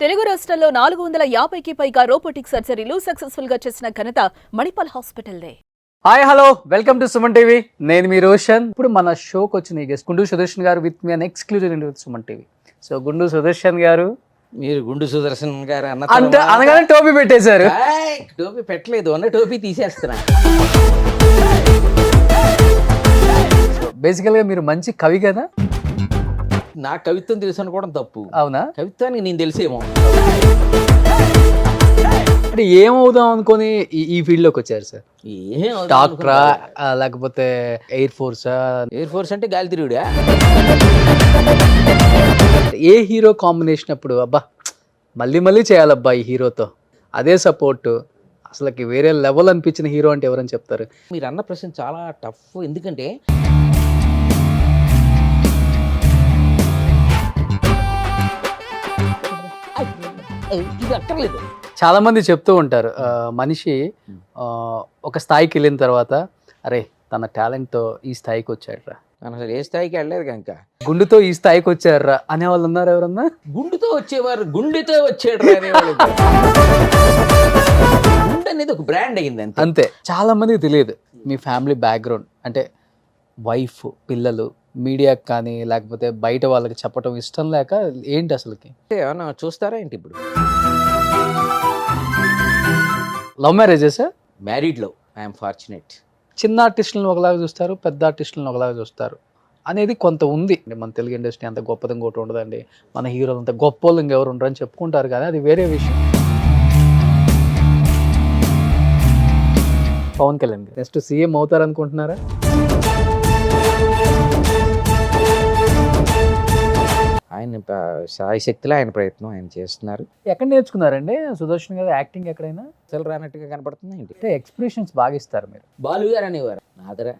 తెలుగు రాష్ట్రాల్లో 450కి పైగా రోబోటిక్ సర్జరీలు సక్సెస్ఫుల్ గా చేసిన ఘనత మణిపాల్ హాస్పిటల్దే. Hi hello welcome to Suman TV. నేను మీ రోషన్. ఇప్పుడు మన షోకి వచ్చిన గెస్ట్ గుండు Sudarshan garu with me an exclusive interview Suman TV. So Gundu Sudarshan గారు, మీరు గుండు సుదర్శన్ గారు అంటే అనగానే టోపీ పెట్టేశారు. టోపీ పెట్టలేదు, అన్న టోపీ తీసేస్తున్నా. బేసికల్ గా మీరు మంచి కవి కదా? నా కవిత్వం తెలుసు అనుకోవడం తప్పు. అవునా? కవిత్వానికి నేను తెలిసేమో. అంటే ఏమవుదాం అనుకొని ఈ ఫీల్డ్ లోకి వచ్చారు సార్? డాక్టరా లేకపోతే ఎయిర్ ఫోర్సా? ఎయిర్ ఫోర్స్ అంటే గాలి తిరుగుడా? ఏ హీరో కాంబినేషన్ అప్పుడు అబ్బా మళ్ళీ మళ్ళీ చేయాలబ్బా ఈ హీరోతో, అదే సపోర్ట్, అసలుకి వేరే లెవెల్ అనిపించిన హీరో అంటే ఎవరని చెప్తారు? మీరు అన్న ప్రశ్న చాలా టఫ్. ఎందుకంటే ఇది అక్కర్లేదు. చాలా మంది చెప్తూ ఉంటారు మనిషి ఒక స్థాయికి వెళ్ళిన తర్వాత అరే తన టాలెంట్తో ఈ స్థాయికి వచ్చాడురా, మనం అసలు ఏ స్థాయికి వెళ్ళలేదు కనుక గుండుతో ఈ స్థాయికి వచ్చాడురా అనేవాళ్ళు ఉన్నారు ఎవరన్నా? గుండుతో వచ్చేవారు గుండెతో వచ్చాడు అనేవాళ్ళు. గుండె అనేది ఒక బ్రాండ్ అయింది అంతే. చాలా మందికి తెలియదు మీ ఫ్యామిలీ బ్యాక్గ్రౌండ్, అంటే వైఫ్, పిల్లలు మీడియాకి కానీ లేకపోతే బయట వాళ్ళకి చెప్పడం ఇష్టం లేక ఏంటి అసలుకి? ఏమన్నా చూస్తారా ఏంటి? ఇప్పుడు లవ్ మ్యారేజెస్? మ్యారీడ్లో ఐఎమ్ ఫార్చునేట్. చిన్న ఆర్టిస్టులను ఒకలాగా చూస్తారు, పెద్ద ఆర్టిస్టులను ఒకలాగా చూస్తారు అనేది కొంత ఉంది. మన తెలుగు ఇండస్ట్రీ అంత గొప్పది ఇంకోటి ఉండదండి, మన హీరోలు అంత గొప్ప వాళ్ళు ఇంకెవరు ఉండరు అని చెప్పుకుంటారు, కానీ అది వేరే విషయం. పవన్ కళ్యాణ్ నెక్స్ట్ సీఎం అవుతారనుకుంటున్నారా? ఆయన సాయశక్తిలో ఆయన ప్రయత్నం ఆయన చేస్తున్నారు. ఎక్కడ నేర్చుకున్నారండి సుదర్శన్ గారు యాక్టింగ్? ఎక్కడైనా అసలు రానట్టుగా కనపడుతుంది ఏంటి? అంటే ఎక్స్ప్రెషన్స్ బాగా ఇస్తారు మీరు. బాలు గారు అనేవారు నా దగ్గర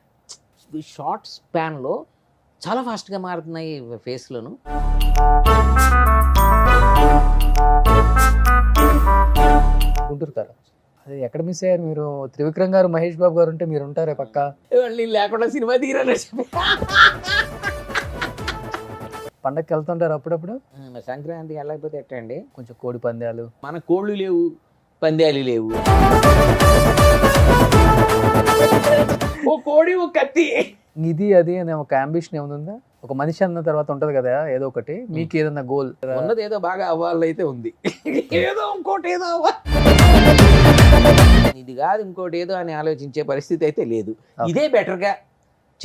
షార్ట్ స్పాన్లో చాలా ఫాస్ట్గా మారుతున్నాయి ఫేస్లోను. గుంటూరు గారు అది ఎక్కడ మిస్ అయ్యారు మీరు? త్రివిక్రమ్ గారు, మహేష్ బాబు గారు ఉంటే మీరు ఉంటారే పక్క. లేకుండా సినిమా తీరాలని పండగకి వెళ్తుంటారు అప్పుడప్పుడు? సంక్రాంతికి వెళ్ళకపోతే ఎట్టండి? కొంచెం కోడి పందాలు. మన కోళ్ళు లేవు, పందాలు లేవు. ఓ కోడి ఓ కత్తి ఇది అది అనే ఒక అంబిషన్ ఏమైనా ఉందా? ఒక మనిషి అన్న తర్వాత ఉంటది కదా ఏదో ఒకటి, మీకు ఏదన్నా గోల్? ఉన్నది ఏదో బాగా అవ్వాలైతే ఉంది, ఏదో ఇంకోటి ఏదో అవ్వాలి, ఇది కాదు ఇంకోటి ఏదో అని ఆలోచించే పరిస్థితి అయితే లేదు. ఇదే బెటర్గా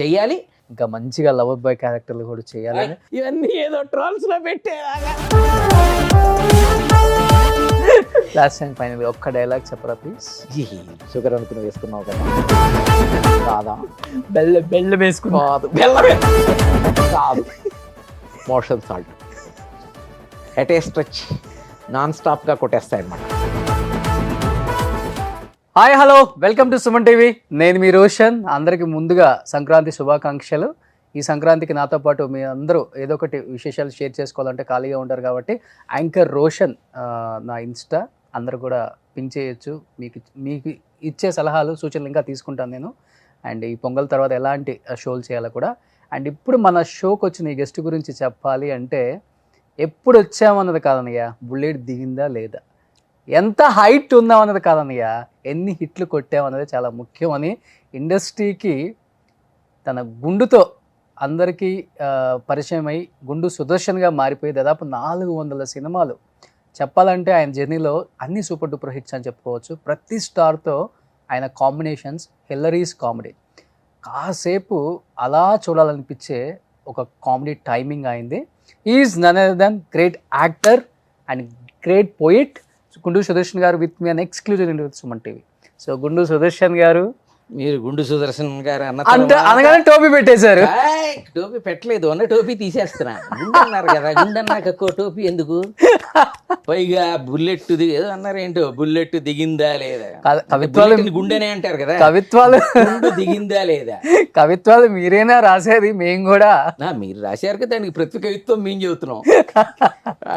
చెయ్యాలి. ఇంకా మంచిగా లవర్ బాయ్ క్యారెక్టర్లు కూడా చేయాలని. ఇవన్నీ ఏదో ట్రోల్స్ లో పెట్టేలాగా. లాస్ట్ టైం ఫైనల్ ఒక్క డైలాగ్ చెప్పరా ప్లీజ్? షుగర్ అనుకుని వేసుకున్నావు కదా, కాదా? బెల్లం వేసుకున్నా కాదు, motion salt at a stretch non స్టాప్గా కొట్టేస్తాయి అన్నమాట. Hi hello welcome to Suman TV. నేను మీ రోషన్. అందరికి ముందుగా సంక్రాంతి శుభాకాంక్షలు. ఈ సంక్రాంతికి నాతో పాటు మీ అందరూ ఏదో ఒకటి విశేషాలు షేర్ చేసుకోవాలంటే ఖాళీగా ఉంటారు కాబట్టి యాంకర్ రోషన్ నా ఇన్స్టా, అందరూ కూడా పింక్ చేయొచ్చు. మీకు ఇచ్చే సలహాలు సూచనలు ఇంకా తీసుకుంటాను నేను. అండ్ ఈ పొంగల్ తర్వాత ఎలాంటి షోలు చేయాలో కూడా. అండ్ ఇప్పుడు మన షోకి వచ్చిన ఈ గెస్ట్ గురించి చెప్పాలి అంటే, ఎప్పుడు వచ్చామన్నది కాదన్నయ్య, బుల్లెట్ దిగిందా లేదా, ఎంత హైట్ ఉందామన్నది కాదన్నయ్య, ఎన్ని హిట్లు కొట్టామన్నది చాలా ముఖ్యమని ఇండస్ట్రీకి తన గుండుతో అందరికీ పరిచయం అయి గుండు సుదర్శన్గా మారిపోయి దాదాపు 400 సినిమాలు. చెప్పాలంటే ఆయన జర్నీలో అన్ని సూపర్ డూపర్ హిట్స్ అని చెప్పుకోవచ్చు. ప్రతి స్టార్తో ఆయన కాంబినేషన్స్ హిల్లరీస్ కామెడీ. కాసేపు అలా చూడాలనిపించే ఒక కామెడీ టైమింగ్ అయింది. Is none other than great actor and great poet Gundu Sudarshan garu with me an exclusive interview Suman TV. So Gundu Sudarshan గారు, మీరు గుండు సుదర్శన్ గారు అంటే అనగానే టోపీ పెట్టేశారు. టోపీ పెట్టలేదు, అన్న టోపీ తీసేస్తున్నా. గుండు అన్నారు కదా, గుండు అన్నాక టోపీ ఎందుకు? పైగా బుల్లెట్ ఏదో అన్నారు, ఏంటో బుల్లెట్ దిగిందా లేదా? కవిత్వాలు గుండెనే అంటారు కదా, కవిత్వాలు దిగిందా లేదా? కవిత్వాలు మీరేనా రాసేది? మేము కూడా మీరు రాశారు కదా, దానికి ప్రతి కవిత్వం మేము చెబుతున్నాం.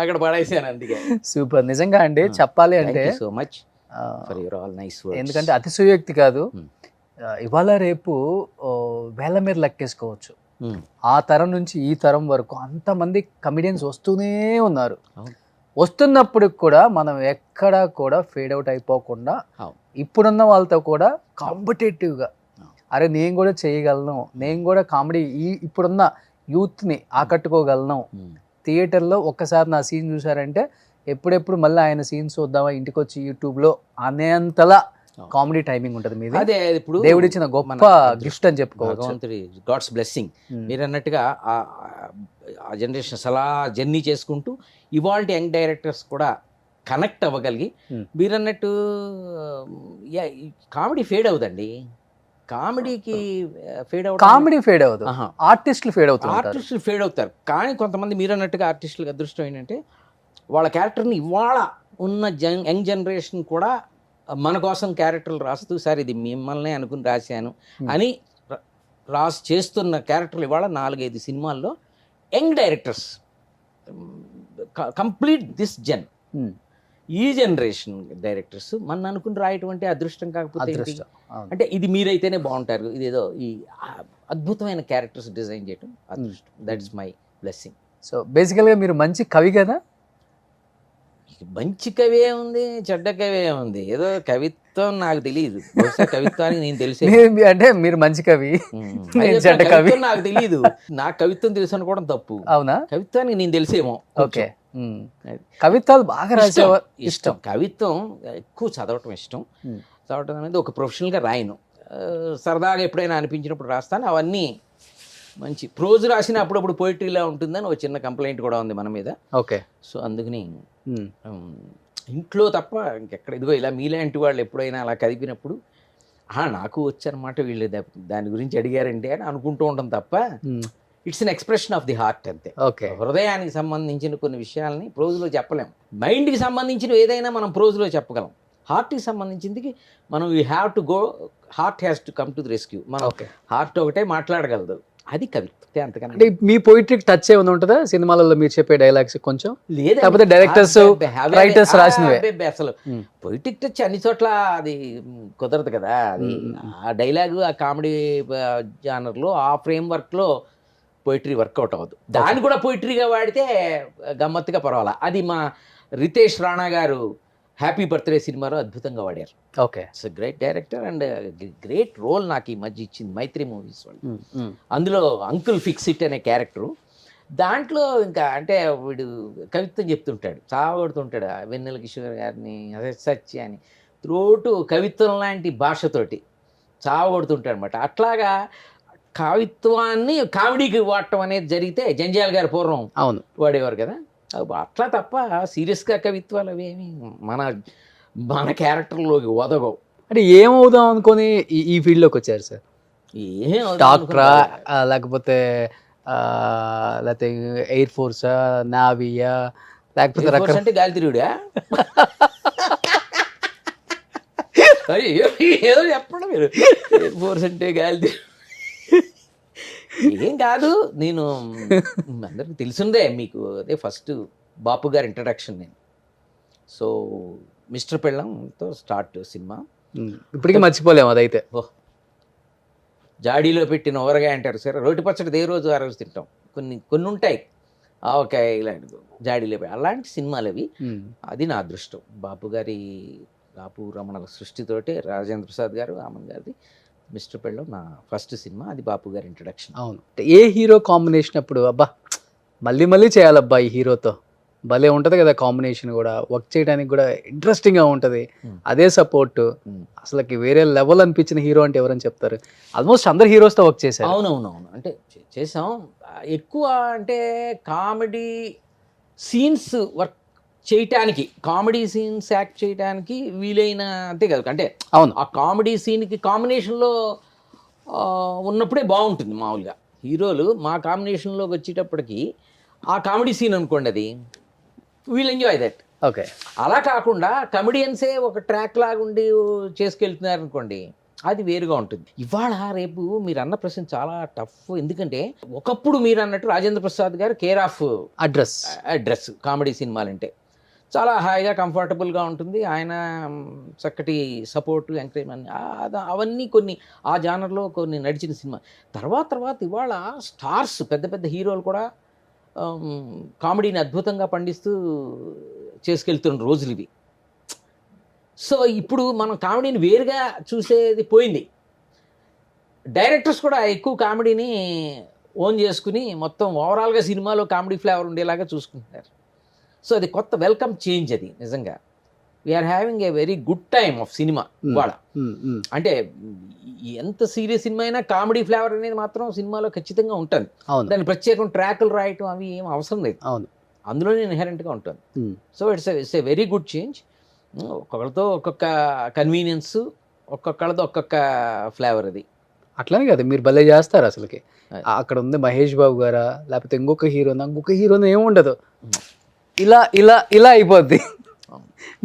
అక్కడ పడేసాను అందుకే. సూపర్. నిజంగా అండి చెప్పాలి అంటే so much for your all nice words. ఎందుకంటే అతిశయోక్తి కాదు, ఇవాళ రేపు వేల మీద లెక్కేసుకోవచ్చు. ఆ తరం నుంచి ఈ తరం వరకు అంతమంది కమిడియన్స్ వస్తూనే ఉన్నారు. వస్తున్నప్పుడు కూడా మనం ఎక్కడా కూడా ఫేడ్ అవుట్ అయిపోకుండా అవును. ఇప్పుడున్న వాళ్ళతో కూడా కాంపిటేటివ్గా అవును. అరే నేను కూడా చేయగలను, నేను కూడా కామెడీ ఇప్పుడున్న యూత్ని ఆకట్టుకోగలను, థియేటర్లో ఒక్కసారి నా సీన్ చూసారంటే ఎప్పుడెప్పుడు మళ్ళీ ఆయన సీన్స్ చూద్దామా ఇంటికి వచ్చి యూట్యూబ్లో అనేంతలా కామెడీ టైమింగ్ ఉంటుంది మీది. అదే ఇప్పుడు దేవుడిచ్చిన గొప్ప గిఫ్ట్ అని చెప్పుకోవచ్చు. భగవంతుడి గాడ్స్ బ్లెస్సింగ్. మీరు అన్నట్టుగా ఆ జనరేషన్ అలా జర్నీ చేసుకుంటూ ఇవాళ యంగ్ డైరెక్టర్స్ కూడా కనెక్ట్ అవ్వగలిగి మీరు అన్నట్టు కామెడీ ఫేడ్ అవుదండి. కామెడీకి ఫేడ్ అవుతుంది, కామెడీ ఫేడ్ అవ్వదు, ఆర్టిస్టులు ఫేడ్ అవుతారు, ఆర్టిస్టులు ఫేడ్ అవుతారు. కానీ కొంతమంది మీరు అన్నట్టుగా ఆర్టిస్టులకు అదృష్టం ఏంటంటే వాళ్ళ క్యారెక్టర్ని ఇవాళ ఉన్న యంగ్ జనరేషన్ కూడా మన కోసం క్యారెక్టర్లు రాస్తూ సార్ ఇది మిమ్మల్ని అనుకుని రాశాను అని చేస్తున్న క్యారెక్టర్లు ఇవాళ 4-5 సినిమాల్లో యంగ్ డైరెక్టర్స్ కంప్లీట్ దిస్ ఈ జనరేషన్ డైరెక్టర్స్ మన అనుకుని రాయటువంటి అదృష్టం కాకపోతే ఏంటి? అంటే ఇది మీరైతేనే బాగుంటారు, ఇదేదో ఈ అద్భుతమైన క్యారెక్టర్స్ డిజైన్ చేయడం అదృష్టం. That is my blessing. So బేసికల్గా మీరు మంచి కవి కదా? మంచి కవి ఉంది, చెడ్డ కవి ఉంది, ఏదో కవిత్వం నాకు తెలియదు. బహుశా కవిత్వానికి నేను తెలిసే అంటే మీరు మంచి కవి, చెడ్డ కవి కవిత్వం నాకు తెలియదు. నాకు కవిత్వం తెలుసు అనుకోవడం తప్పు. అవునా? కవిత్వానికి నేను తెలిసేమో. ఓకే, కవిత్వాలు బాగా రాసేవారు. ఇష్టం కవిత్వం ఎక్కువ చదవటం ఇష్టం. చదవటం అనేది ఒక ప్రొఫెషనల్గా రాయను, సరదాగా ఎప్పుడైనా అనిపించినప్పుడు రాస్తాను. అవన్నీ మంచి ప్రోజ్ రాసిన అప్పుడప్పుడు పోయిటరీలా ఉంటుందని ఒక చిన్న కంప్లైంట్ కూడా ఉంది మన మీద. ఓకే. సో అందుకని ఇంట్లో తప్ప ఇంకెక్కడ ఇదిగో ఇలా మీలాంటి వాళ్ళు ఎప్పుడైనా అలా కదిపినప్పుడు నాకు వచ్చనమాట వీళ్ళు దాని గురించి అడిగారంటే అని అనుకుంటూ ఉంటాం తప్ప it's an expression of the heart అంతే. ఓకే. హృదయానికి సంబంధించిన కొన్ని విషయాల్ని ప్రోజ్లో చెప్పలేం. మైండ్కి సంబంధించినవి ఏదైనా మనం ప్రోజ్లో చెప్పగలం. హార్ట్కి సంబంధించింది మనం you have to go, heart has to come to the rescue. మనం హార్ట్ ఒకటే మాట్లాడగలదు, అది కవిత్వం. అంతకన్నా అంటే మీ పోయిట్రీకి టచ్ ఏమైనా ఉంటుందా సినిమాలలో మీరు చెప్పే డైలాగ్స్ కొంచెం? లేకపోతే డైరెక్టర్స్ రైటర్స్ రాసినవే అసలు పొయిటిక్ టచ్ అన్ని చోట్ల అది కుదరదు కదా. అది ఆ డైలాగు ఆ కామెడీ జానర్లో ఆ ఫ్రేమ్ వర్క్లో పోయిటరీ వర్కౌట్ అవ్వదు. దాన్ని కూడా పోయిటరీగా వాడితే గమ్మత్తుగా పర్వాలా. అది మా రితేష్ రాణా గారు హ్యాపీ బర్త్డే సినిమాలో అద్భుతంగా వాడారు. Okay. It's great director and great role నాకు ఈ మధ్య ఇచ్చింది మైత్రి మూవీస్ వాళ్ళు. అందులో అంకుల్ ఫిక్సిట్ అనే క్యారెక్టరు, దాంట్లో ఇంకా అంటే వీడు కవిత్వం చెప్తుంటాడు, చావగొడుతుంటాడు వెన్నెల కిషోర్ గారిని సత్య అని త్రోటు కవిత్వం లాంటి భాషతోటి చావగొడుతుంటాడు అనమాట. అట్లాగా కవిత్వాన్ని కామెడీకి వాడటం అనేది జరిగితే జంజాల్ గారు పూర్వం వాడేవారు కదా. అట్లా తప్ప సీరియస్గా కవిత్వాలు అవేమి మన క్యారెక్టర్లోకి ఒదగవు. అంటే ఏమవుదాం అనుకొని ఈ ఫీల్డ్లోకి వచ్చారు సార్? డాక్టరా, లేకపోతే ఎయిర్ ఫోర్సా, నావీయా, లేకపోతే అంటే గాలి తిరుగుడా? ఏదో చెప్పండి మీరు. ఎయిర్ ఫోర్స్ అంటే గాలి ఏం కాదు. నేను అందరికి తెలిసిందే, మీకు అదే ఫస్ట్ బాపు గారి ఇంట్రడక్షన్ నేను. సో మిస్టర్ పెళ్ళంతో స్టార్ట్ సినిమా, ఇప్పటికీ మర్చిపోలేము అదైతే. జాడీలో పెట్టిన ఊరగాయ అంటారు సార్, రోటి పచ్చడి ఏ రోజు ఆ రోజు తింటాం. కొన్ని ఉంటాయి ఆవకాయ ఇలాంటి జాడీలో అలాంటి సినిమాలు అవి. అది నా అదృష్టం. బాపు రమణ సృష్టితోటి రాజేంద్ర ప్రసాద్ గారు, ఆమన్ గారిది మిస్టర్ పెళ్ళం నా ఫస్ట్ సినిమా. అది బాపు గారి ఇంట్రడక్షన్. అవును. ఏ హీరో కాంబినేషన్ అప్పుడు అబ్బా మళ్ళీ చేయాలబ్బా ఈ హీరోతో, భలే ఉంటుంది కదా కాంబినేషన్, కూడా వర్క్ చేయడానికి కూడా ఇంట్రెస్టింగ్గా ఉంటుంది, అదే సపోర్ట్, అసలుకి వేరే లెవెల్ అనిపించిన హీరో అంటే ఎవరని చెప్తారు? ఆల్మోస్ట్ అందరు హీరోస్తో వర్క్ చేశారు. అవునవునవును, అంటే చేసాం. ఎక్కువ అంటే కామెడీ సీన్స్ వర్క్ చేయటానికి, కామెడీ సీన్స్ యాక్ట్ చేయడానికి వీలైన అంతే కదా. అంటే అవును, ఆ కామెడీ సీన్కి కాంబినేషన్లో ఉన్నప్పుడే బాగుంటుంది. మామూలుగా హీరోలు మా కాంబినేషన్లోకి వచ్చేటప్పటికి ఆ కామెడీ సీన్ అనుకోండి, అది వీల్ ఎంజాయ్ దట్. ఓకే. అలా కాకుండా కమెడియన్సే ఒక ట్రాక్ లాగా ఉండి చేసుకెళ్తున్నారు అనుకోండి, అది వేరుగా ఉంటుంది. ఇవాళ రేపు మీరు అన్న ప్రశ్న చాలా టఫ్. ఎందుకంటే ఒకప్పుడు మీరు అన్నట్టు రాజేంద్ర ప్రసాద్ గారు కేర్ ఆఫ్ అడ్రస్ కామెడీ సినిమాలంటే చాలా హాయిగా కంఫర్టబుల్గా ఉంటుంది. ఆయన చక్కటి సపోర్ట్ ఎంకరేజ్మెంట్ అవన్నీ కొన్ని ఆ జానర్లో కొన్ని నడిచిన సినిమా. తర్వాత ఇవాళ స్టార్స్ పెద్ద పెద్ద హీరోలు కూడా కామెడీని అద్భుతంగా పండిస్తూ చేసుకెళ్తున్న రోజులు ఇవి. సో ఇప్పుడు మనం కామెడీని వేరుగా చూసేది పోయింది. డైరెక్టర్స్ కూడా ఎక్కువ కామెడీని ఓన్ చేసుకుని మొత్తం ఓవరాల్గా సినిమాలో కామెడీ ఫ్లేవర్ ఉండేలాగా చూసుకుంటున్నారు. సో అది కొత్త వెల్కమ్ చేంజ్ అది నిజంగా. We're having a very good time of cinema ఇవాళ. అంటే ఎంత సీరియస్ సినిమా అయినా కామెడీ ఫ్లేవర్ అనేది మాత్రం సినిమాలో ఖచ్చితంగా ఉంటుంది. దాని ప్రత్యేకం ట్రాకులు రాయటం అవి ఏం అవసరం లేదు, అందులోనే ఇన్హెరెంట్గా ఉంటుంది. So it's a very good change. ఒక్కొక్కరితో ఒక్కొక్క కన్వీనియన్స్, ఒక్కొక్కళ్ళతో ఒక్కొక్క ఫ్లేవర్ అది. అట్లానే కదా, మీరు భలే చేస్తారు అసలుకి. అక్కడ ఉంది మహేష్ బాబు గారా, లేకపోతే ఇంకొక హీరోనా ఏముండదు, ఇలా ఇలా ఇలా అయిపోద్ది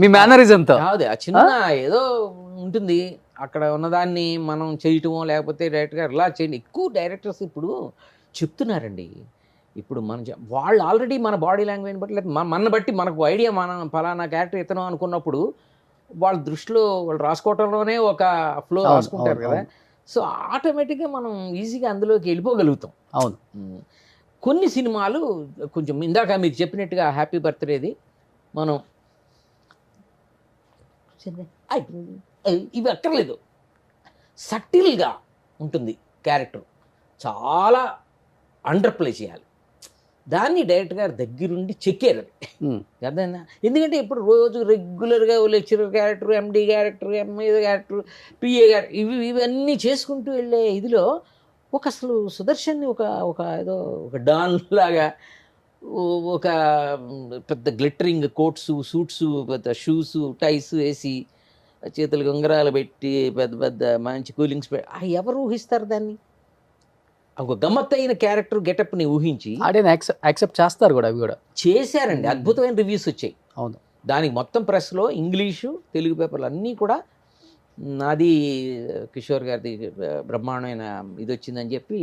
మీ మేనరిజంతో. కాదు, ఆ చిన్న ఏదో ఉంటుంది అక్కడ ఉన్నదాన్ని మనం చేయటమో, లేకపోతే డైరెక్ట్గా ఇలా చేయండి. ఎక్కువ డైరెక్టర్స్ ఇప్పుడు చెప్తున్నారండి. ఇప్పుడు వాళ్ళు ఆల్రెడీ మన బాడీ లాంగ్వేజ్ బట్టి, లేదా మన బట్టి మనకు ఐడియా, మనం ఫలానా క్యారెక్టర్ ఇతను అనుకున్నప్పుడు వాళ్ళ దృష్టిలో వాళ్ళు రాసుకోవటంలోనే ఒక ఫ్లో రాసుకుంటారు కదా. సో ఆటోమేటిక్గా మనం ఈజీగా అందులోకి వెళ్ళిపోగలుగుతాం. అవును. కొన్ని సినిమాలు కొంచెం ఇందాక మీరు చెప్పినట్టుగా హ్యాపీ బర్త్డేది మనం ఇవి అక్కర్లేదు, సటిల్గా ఉంటుంది క్యారెక్టర్, చాలా అండర్ ప్లే చేయాలి. దాన్ని డైరెక్టర్ గారు దగ్గరుండి చెక్కారు అది అర్థమైందా. ఎందుకంటే ఇప్పుడు రోజు రెగ్యులర్గా lecturer character, MD character, MA character, PA character ఇవన్నీ చేసుకుంటూ వెళ్ళే ఇదిలో అసలు సుదర్శన్ని ఒక ఏదో ఒక డాన్ లాగా, ఒక పెద్ద గ్లిటరింగ్ కోట్స్, సూట్స్, పెద్ద షూస్, టైస్ వేసి, చేతులకు ఉంగరాలు పెట్టి, పెద్ద పెద్ద మంచి కూలింగ్స్ పెట్టి, ఎవరు ఊహిస్తారు దాన్ని? ఒక గమ్మత్తైన క్యారెక్టర్ గెటప్ని ఊహించి యాక్సెప్ట్ చేస్తారు కూడా, అవి కూడా చేశారండి. అద్భుతమైన రివ్యూస్ వచ్చాయి. అవును. దానికి మొత్తం ప్రెస్లో ఇంగ్లీషు, తెలుగు పేపర్లు అన్నీ కూడా నాది కిషోర్ గారిది బ్రహ్మాండమైన ఇది వచ్చిందని చెప్పి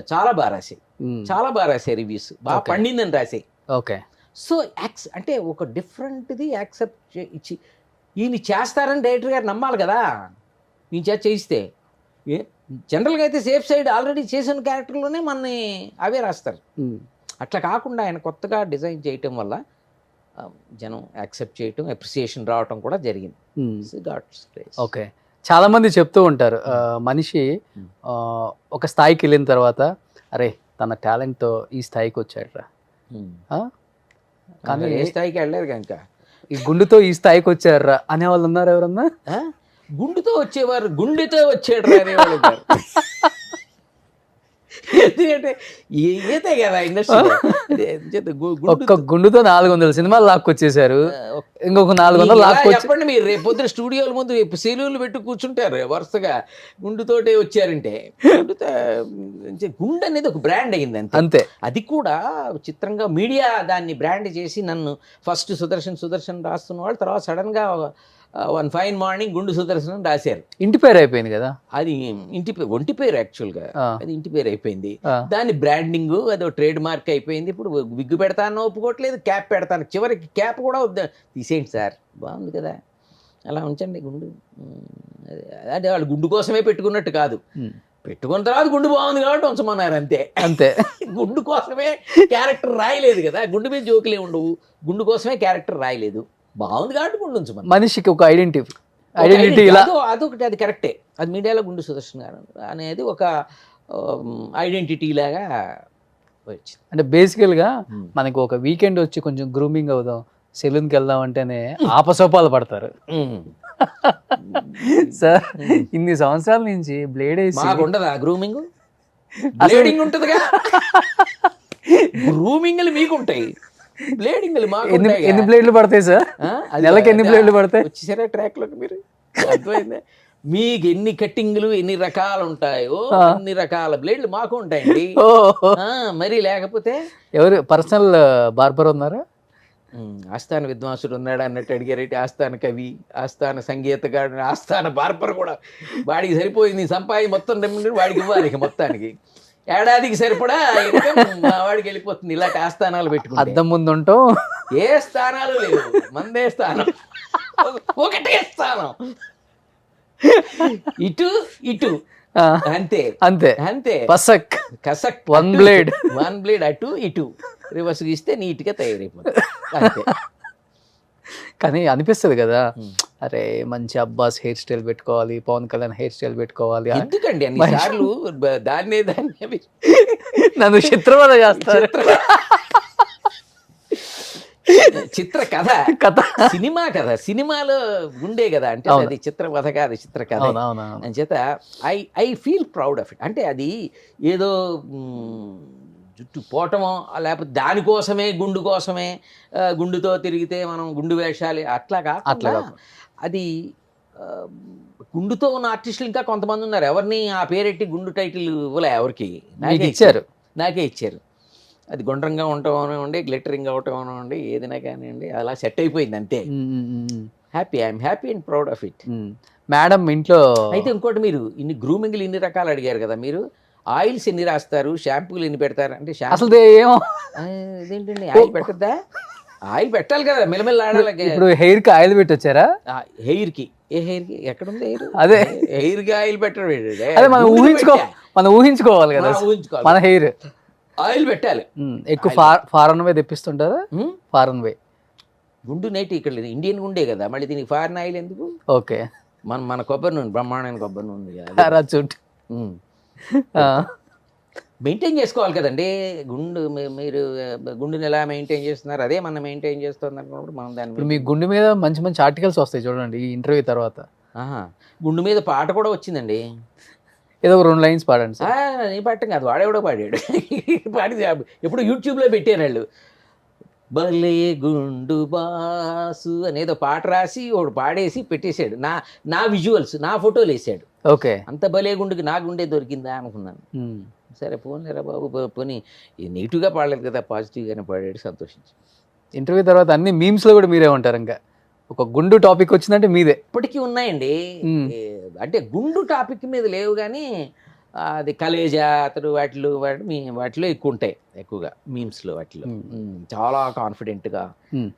చాలా బాగా రాసాయి, చాలా బాగా రాసాయి రివ్యూస్, బాగా పండిందని రాసాయి. ఓకే. సో అంటే ఒక డిఫరెంట్ది యాక్సెప్ట్ ఇచ్చి ఈయన చేస్తారని డైరెక్టర్ గారు నమ్మాలి కదా. ఈయన చేయిస్తే జనరల్గా అయితే సేఫ్ సైడ్ ఆల్రెడీ చేసిన క్యారెక్టర్లోనే మనని అవే రాస్తారు. అట్లా కాకుండా ఆయన కొత్తగా డిజైన్ చేయటం వల్ల జనం యాక్సెప్ట్ చేయటం, అప్రిసియేషన్ రావటం కూడా జరిగింది. ఓకే. చాలా మంది చెప్తూ ఉంటారు, మనిషి ఒక స్థాయికి వెళ్ళిన తర్వాత అరే తన టాలెంట్తో ఈ స్థాయికి వచ్చాడురా, కానీ ఏ స్థాయికి వెళ్ళలేదు కనుక ఈ గుండెతో ఈ స్థాయికి వచ్చారా అనేవాళ్ళు ఉన్నారు ఎవరన్నా? గుండెతో వచ్చేవారు, గుండెతో వచ్చాడు అనేవాళ్ళు. ఎందుకంటే ఈతే కదా ఇండస్ట్రీ. ఒక్క గుండుతో 400 సినిమాలు లాక్కొచ్చేసారు, ఇంకొక 400 లాక్కొచ్చి. చెప్పండి మీరు, రేపు పొద్దున స్టూడియోల ముందు సెలవులు పెట్టి కూర్చుంటారు వరుసగా గుండుతోటే వచ్చారంటే. గుండు అనేది ఒక బ్రాండ్ అయింది అంతే. అది కూడా చిత్రంగా మీడియా దాన్ని బ్రాండ్ చేసి నన్ను ఫస్ట్ సుదర్శన్ రాస్తున్న వాళ్ళు, తర్వాత సడన్గా వన్ ఫైన్ మార్నింగ్ గుండు సుదర్శన్ రాశారు. ఇంటి పేరు అయిపోయింది కదా అది. ఒంటి పేరు యాక్చువల్గా అది ఇంటి పేరు అయిపోయింది. దాని బ్రాండింగ్ అదో ట్రేడ్ మార్క్ అయిపోయింది. ఇప్పుడు విగ్గు పెడతాను ఒప్పుకోవట్లేదు, క్యాప్ పెడతాను, చివరికి క్యాప్ కూడా వద్దా, తీసేయండి సార్, బాగుంది కదా అలా ఉంచండి గుండు. అంటే వాళ్ళు గుండు కోసమే పెట్టుకున్నట్టు కాదు, పెట్టుకున్న తర్వాత గుండు బాగుంది కాబట్టి ఉంచమన్నారు అంతే. గుండు కోసమే క్యారెక్టర్ రాయలేదు కదా, గుండు మీద జోకులే ఉండవు, గుండు కోసమే క్యారెక్టర్ రాయలేదు, బాగుంది కాబట్టి గుండు ఉంచమని. మనిషికి ఒక ఐడెంటిటీ అదొకటి, అది కరెక్టే. అది మీడియాలో గుండు సుదర్శన్ గారు అనేది ఒక ఐడెంటిటీ లాగా వచ్చింది. అంటే బేసికల్గా మనకు ఒక వీకెండ్ వచ్చి కొంచెం గ్రూమింగ్ అవుదాం, సెలూన్కి వెళ్దాం అంటేనే ఆపసోపాలు పడతారు. సార్ ఇన్ని సంవత్సరాల నుంచి బ్లేడ్ వేసి ఉండదా గ్రూమింగ్? బ్లేడింగ్ ఉంటుందిగా, గ్రూమింగ్లు మీకు ఉంటాయి, బ్లేడింగ్లు మాకు. ఎన్ని బ్లేడ్లు పడతాయి సార్ నెలకి? ఎన్ని బ్లేడ్లు పడతాయి? వచ్చేసారా ట్రాక్ లోకి మీరు? అర్థమైందా? మీకు ఎన్ని కట్టింగ్లు ఎన్ని రకాలు ఉంటాయో అన్ని రకాల బ్లేడ్లు మాకు ఉంటాయండి. మరి లేకపోతే ఎవరు పర్సనల్ బార్బర్ ఉన్నారా? ఆస్థాన విద్వాంసుడు ఉన్నాడు అన్నట్టు అడిగారైతే, ఆస్థాన కవి, ఆస్థాన సంగీతగాడు, ఆస్థాన బార్బర్ కూడా వాడికి సరిపోయింది. సంపాది మొత్తం వాడికి ఇవ్వాలి ఇక మొత్తానికి. ఏడాదికి సరిపడా వాడికి వెళ్ళిపోతుంది ఇలాంటి ఆస్థానాలు పెట్టుకుని. అద్దం ముందు ఉంటాం, ఏ స్థానాలు లేవు, మందే స్థానం, ఒకటే స్థానం, ఇటు ఇటు అంతే అంతే అంతే. కసక్ వన్ బ్లేడ్ అటు ఇటు రివర్స్ గీస్తే నీట్గా తయారైపోతుంది అంతే. కానీ అనిపిస్తుంది కదా, అరే మంచి అబ్బాస్ హెయిర్ స్టైల్ పెట్టుకోవాలి, పవన్ కళ్యాణ్ హెయిర్ స్టైల్ పెట్టుకోవాలి, ఎందుకండి అన్ని సార్లు దాన్నే నన్ను చిత్రవద చేస్తారు. చిత్ర కథ సినిమా కథ, సినిమాలో ఉండే కదా, అంటే అది చిత్రవధ కాదు, చిత్ర కథ అని చేత I feel proud of it. అంటే అది ఏదో జుట్టు పోవటమో లేకపోతే దానికోసమే గుండు కోసమే గుండుతో తిరిగితే మనం గుండు వేషాలి అట్లా కాకుండా అది గుండుతో ఉన్న ఆర్టిస్టులు ఇంకా కొంతమంది ఉన్నారు. ఎవరిని ఆ పేరెట్టి గుండు టైటిల్ ఇవ్వలే ఎవరికి, నాకే ఇచ్చారు. అది గుండ్రంగా ఉండటం అనివ్వండి, గ్లిటరింగ్ అవటం అనివ్వండి, ఏదైనా కానివ్వండి అలా సెట్ అయిపోయింది అంతే. I'm happy and proud of it. Madam ఇంట్లో అయితే ఇంకోటి, మీరు ఇన్ని గ్రూమింగ్లు ఇన్ని రకాలు అడిగారు కదా, మీరు ఆయిల్స్ ఎన్ని రాస్తారు, షాంపూలు ఎన్ని పెడతారు అంటే అసలు ఏమో ఇదేంటండి ఆయిల్ పెట్టద్దా? ఆయిల్ పెట్టాలి కదా, మెల్లమెల్ల ఆడాలి. ఇప్పుడు హెయిర్ కి ఆయిల్ పెట్టొచ్చారా? హెయిర్ కి ఏ హెయిర్ కి ఎక్కడ ఉంది హెయిర్? అదే హెయిర్ కి ఆయిల్ పెట్టడం అదే మనం ఊహించుకోవాలి కదా, మన హెయిర్ ఆయిల్ పెట్టాలి. ఎక్కువ ఫారెన్ వే తెప్పిస్తుంటారా? ఫారెన్ వే గుండు నైట్ ఇక్కడ ఇండియన్ గుండే కదా, మళ్ళీ దీనికి ఫారెన్ ఆయిల్ ఎందుకు? ఓకే, మన కొబ్బరి నూనె, బ్రహ్మాండమైన కొబ్బరి నూనె మెయింటైన్ చేసుకోవాలి కదండి. మీరు గుండుని ఎలా మెయింటైన్ చేస్తున్నారు, అదే మనం మెయింటైన్ చేస్తుంది అనుకున్నప్పుడు మనం దాన్ని. ఇప్పుడు మీ గుండు మీద మంచి మంచి ఆర్టికల్స్ వస్తాయి చూడండి ఈ ఇంటర్వ్యూ తర్వాత. గుండు మీద పాట కూడా వచ్చిందండి, ఏదో 2 లైన్స్ పాడండి సార్. నీ పాడటం కాదు, వాడేవాడో పాడాడు. పాడి ఎప్పుడు యూట్యూబ్లో పెట్టారు వాళ్ళు. భలే గుండు బాసు అనేదో పాట రాసి ఒకడు పాడేసి పెట్టేశాడు, నా విజువల్స్, నా ఫోటోలు వేసాడు. ఓకే, అంత భలే గుండుకి నా గుండే దొరికిందా అనుకున్నాను. సరే పోన్లేరా బాబు, పోనీ నెగిటివ్గా పాడలేదు కదా, పాజిటివ్గానే పాడాడు, సంతోషించి. ఇంటర్వ్యూ తర్వాత అన్ని మీమ్స్లో కూడా మీరే ఉంటారు. ఇంకా ఒక గుండు టాపిక్ వచ్చిందంటే మీదే. ఇప్పటికీ ఉన్నాయండి, అంటే గుండు టాపిక్ మీద లేవు కానీ అది కలేజా అతడు వాటిలో ఎక్కువ ఉంటాయి, ఎక్కువగా మీమ్స్లో వాటిలో చాలా కాన్ఫిడెంట్గా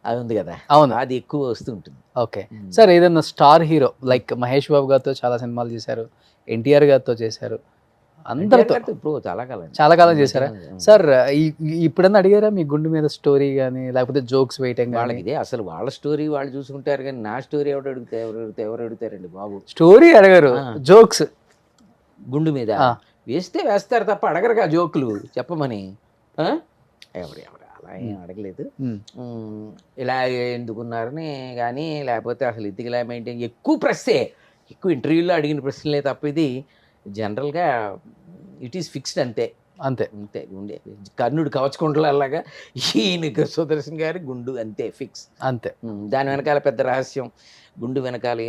అది ఉంది కదా, అవును, అది ఎక్కువ వస్తుంటుంది. ఓకే సార్, ఏదన్నా star hero like Mahesh Babu గారితో చాలా సినిమాలు చేశారు, ఎన్టీఆర్ గారితో చేశారు, అందరితో ఇప్పుడు చాలా కాలం చేశారా సార్? ఇప్పుడన్నా అడిగారా మీ గుండు మీద స్టోరీ కానీ లేకపోతే జోక్స్ వేయటం? వాళ్ళకి ఇదే అసలు, వాళ్ళ స్టోరీ వాళ్ళు చూసుకుంటారు కానీ నా స్టోరీ ఎవరు అడుగుతారండి బాబు? స్టోరీ అడగరు, జోక్స్ గుండు మీద వేస్తారు తప్ప అడగరుగా జోకులు చెప్పమని. ఎవరు అలా ఏం అడగలేదు. ఇలా ఎందుకున్నారని కానీ, లేకపోతే అసలు ఇంటికి ఇలా మెయింటైన్, ఎక్కువ ప్రశ్నే, ఎక్కువ ఇంటర్వ్యూలో అడిగిన ప్రశ్నలే తప్ప ఇది జనరల్గా ఇట్ ఈస్ ఫిక్స్డ్ అంతే అంతే అంతే. గుండె కర్ణుడు కవచకుండలాగా ఈయన సుదర్శన్ గారి గుండు అంతే ఫిక్స్ అంతే. దాని వెనకాల పెద్ద రహస్యం, గుండు వెనకాల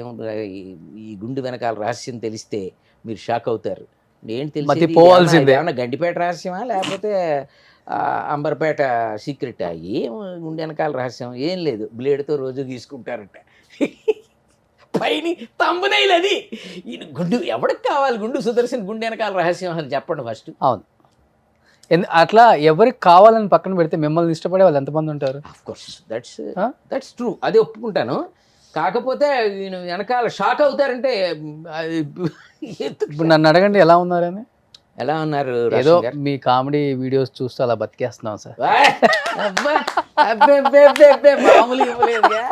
ఈ గుండు వెనకాల రహస్యం తెలిస్తే మీరు షాక్ అవుతారు. ఏంటి తెలిసి పోవాల్సిందే, ఏమన్నా గండిపేట రహస్యమా లేకపోతే అంబర్పేట సీక్రెటా? ఏం గుండె వెనకాల రహస్యం ఏం లేదు, బ్లేడ్తో రోజు గీసుకుంటారట పైని తమ్మునైల్. అది గుండు ఎవరికి కావాలి, గుండు సుదర్శన్ గుండె వెనకాల రహస్యం అని చెప్పండి ఫస్ట్. అవును, అట్లా ఎవరికి కావాలని పక్కన పెడితే మిమ్మల్ని ఇష్టపడే వాళ్ళు ఎంతమంది ఉంటారు? ఆఫ్ కోర్స్ దట్స్ ట్రూ, అది ఒప్పుకుంటాను. కాకపోతే వెనకాల షాక్ అవుతారంటే ఇప్పుడు నన్ను అడగండి ఎలా ఉన్నారని. ఎలా ఉన్నారు? ఏదో మీ కామెడీ వీడియోస్ చూస్తూ అలా బతికేస్తున్నాం సార్. మామూలు ఇవ్వలేదుగా.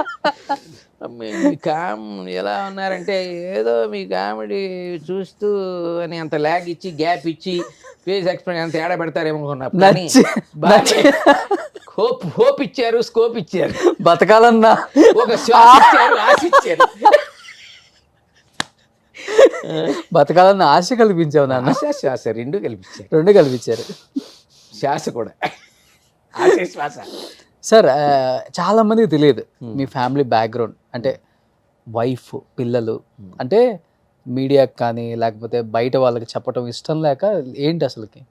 ఎలా ఉన్నారంటే ఏదో మీ కామెడీ చూస్తూ అని అంత ల్యాగ్ ఇచ్చి గ్యాప్ ఇచ్చి ఫేస్ ఎక్స్ప్రెషన్ అంత తేడా పెడతారేమో హోప్ ఇచ్చారు, స్కోప్ ఇచ్చారు, బతకాలన్నా ఒక శ్వాస ఇచ్చారు, ఆశ ఇచ్చారు. బతకాలన్న ఆశ కల్పించావు నాన్న. శ్వాస రెండు కల్పించారు, శ్వాస కూడా ఆశ శ్వాస. సార్ చాలా మందికి తెలియదు మీ ఫ్యామిలీ బ్యాక్గ్రౌండ్, అంటే వైఫ్, పిల్లలు, అంటే మీడియాకి కానీ లేకపోతే బయట వాళ్ళకి చెప్పడం ఇష్టం లేక ఏంటి అసలుకి?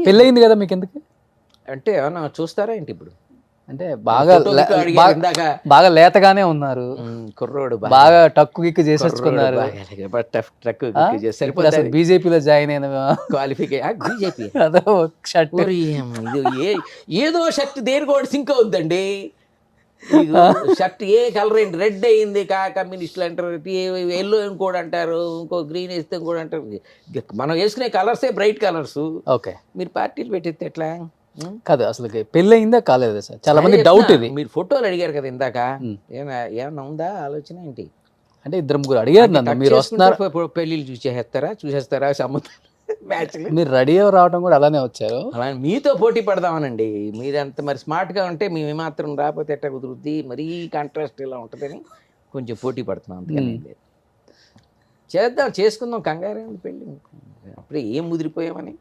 పెళ్ళయింది కదా మీకు, ఎందుకు అంటే ఏమన్నా చూస్తారా ఏంటి? ఇప్పుడు అంటే బాగా లేతగానే ఉన్నారు, కుర్రోడు బాగా టక్కు గిక్కు చేసేసుకున్నారు, బీజేపీలో జాయిన్ అయిన బీజేపీ షర్ట్ ఏదో షర్ట్ దేని కూడా సింక్ అవుద్దండి. షర్ట్ ఏ కలర్ ఏంటి, రెడ్ అయింది కమ్యూనిస్టులు అంటారు, ఎల్లో ఇంకోటి అంటారు, ఇంకో గ్రీన్ వేస్తే ఇంకోటి అంటారు. మనం వేసుకునే కలర్సే బ్రైట్ కలర్స్. ఓకే, మీరు పార్టీలు పెట్టేస్తే ఎట్లా? కాదు అసలు పెళ్ళి అయిందా కాలేదా సార్? చాలా మంది డౌట్ ఇది. మీరు ఫోటోలు అడిగారు కదా ఇందాక, ఉమ్. ఏమన్నా ఉందా ఆలోచన ఏంటి? అంటే 2-3 అడిగారు నన్ను, మీరు వస్తున్నారు పెళ్ళిళ్ళు చూసేస్తారా సంబంధం మ్యాచ్లు. మీరు రెడీ అయ్యి రావడం కూడా అలానే వచ్చారు. అలా మీతో పోటీ పడదామనండి. మీరంత మరి స్మార్ట్గా ఉంటే మేము ఏమాత్రం రాకపోతే ఎట్లా కుదురుద్ది, మరీ కాంట్రాస్ట్ ఇలా ఉంటుందని కొంచెం పోటీ పడుతున్నాం, అందుకని ఏం లేదు. చేద్దాం, చేసుకుందాం, కంగారే ఉంది పెళ్ళి. అప్పుడే ఏం ముదిరిపోయామని.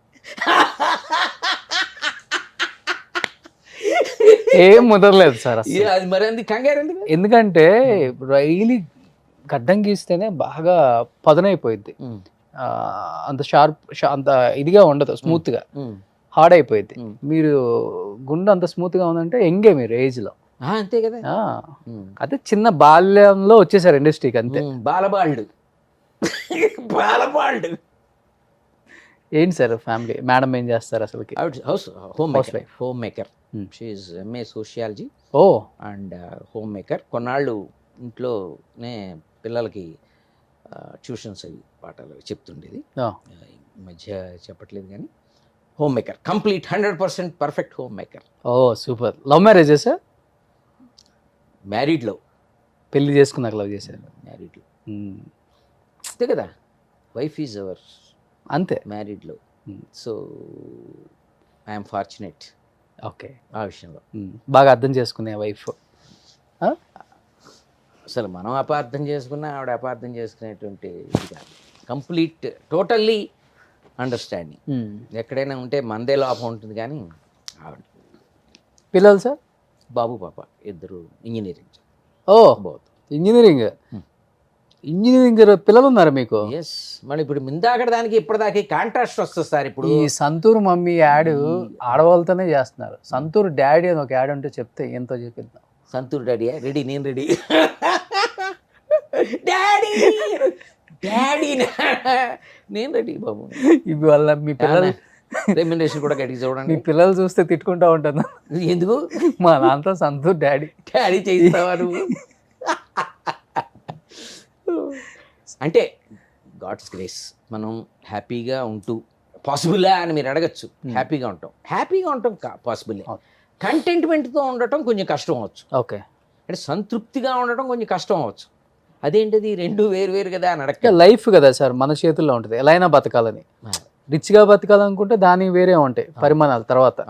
ఏం ముదరలేదు సార్ అసలు. అది మరి అంది కంగారు ఎందుకు? ఎందుకంటే రైలు గడ్డం గీస్తేనే బాగా పదునైపోయింది, అంత షార్ప్ అంత ఇదిగా ఉండదు, స్మూత్ గా హార్డ్ అయిపోయింది. మీరు గుండె అంత స్మూత్ గా ఉందంటే ఎంగే మీరు ఏజ్ లో. అంతే కదా. అదే చిన్న బాల్యంలో వచ్చేసారు ఇండస్ట్రీకి అంతే. బాలబాల్డ్. ఏంటి సార్ ఫ్యామిలీ? మేడం ఏం చేస్తారు అసలుకి? Home maker. She MA sociology ఓ అండ్ హోమ్ మేకర్. కొన్నాళ్ళు ఇంట్లోనే పిల్లలకి ట్యూషన్స్ అవి పాఠాలు చెప్తుండేది. ఈ మధ్య చెప్పట్లేదు కానీ home maker, complete 100% perfect home maker. Oh super. Love మ్యారేజే సార్? మ్యారీడ్లో. పెళ్లి చేసుకున్నాక లవ్ చేశారు? మ్యారీడ్లో అంతే కదా, వైఫ్ ఈజ్ అవర్ అంతే మ్యారీడ్లో. So I'm fortunate. ఓకే, ఆ విషయంలో బాగా అర్థం చేసుకునే వైఫ్. అసలు మనం అపార్థం చేసుకున్నా ఆవిడ అపార్థం చేసుకునేటువంటి ఇది కాదు, కంప్లీట్ టోటల్లీ అండర్స్టాండింగ్. ఎక్కడైనా ఉంటే మందే లోపం ఉంటుంది కానీ ఆవిడ. పిల్లలు సార్? బాబు పాప ఇద్దరు ఇంజనీరింగ్. ఓ ఇంజనీరింగ్. ఇంజనీరింగ్ పిల్లలు ఉన్నారా మీకు? ఎస్. మళ్ళీ ఇప్పుడు ముందాకడ దానికి ఇప్పటిదాకా కాంట్రాస్ట్ వస్తుంది సార్. ఇప్పుడు ఈ సంతూర్ మమ్మీ యాడ్ ఆడవాళ్ళతోనే చేస్తున్నారు. సంతూర్ డాడీ అని ఒక యాడ్ ఉంటే చెప్తే ఎంతో చెప్పిద్దాం. సంతూర్ డాడీ రెడీ, నేను రెడీ. డాడీ డాడీ నేను రెడీ బాబు. ఇవి వల్ల మీ పిల్లలు రెమ్యునరేషన్ కూడా గట్టిగా చూడండి. మీ పిల్లలు చూస్తే తిట్టుకుంటా ఉంటాను. ఎందుకు? మా నాన్నతో సంతూర్ డాడీ డాడీ చేయిస్తావా నువ్వు? అంటే గాడ్స్ గ్రేస్, మనం హ్యాపీగా ఉంటూ పాసిబులా అని మీరు అడగచ్చు. హ్యాపీగా ఉంటాం పాసిబులే. కంటెంట్మెంట్తో ఉండటం కొంచెం కష్టం అవ్వచ్చు. ఓకే, అంటే సంతృప్తిగా ఉండటం కొంచెం కష్టం అవ్వచ్చు. అదేంటిది, రెండు వేరు కదా అని అడగ. లైఫ్ కదా సార్, మన చేతుల్లో ఉంటుంది. ఎలా అయినా బతకాలని, రిచ్గా బతకాలనుకుంటే దాని వేరే ఉంటాయి పరిమాణాలు. తర్వాత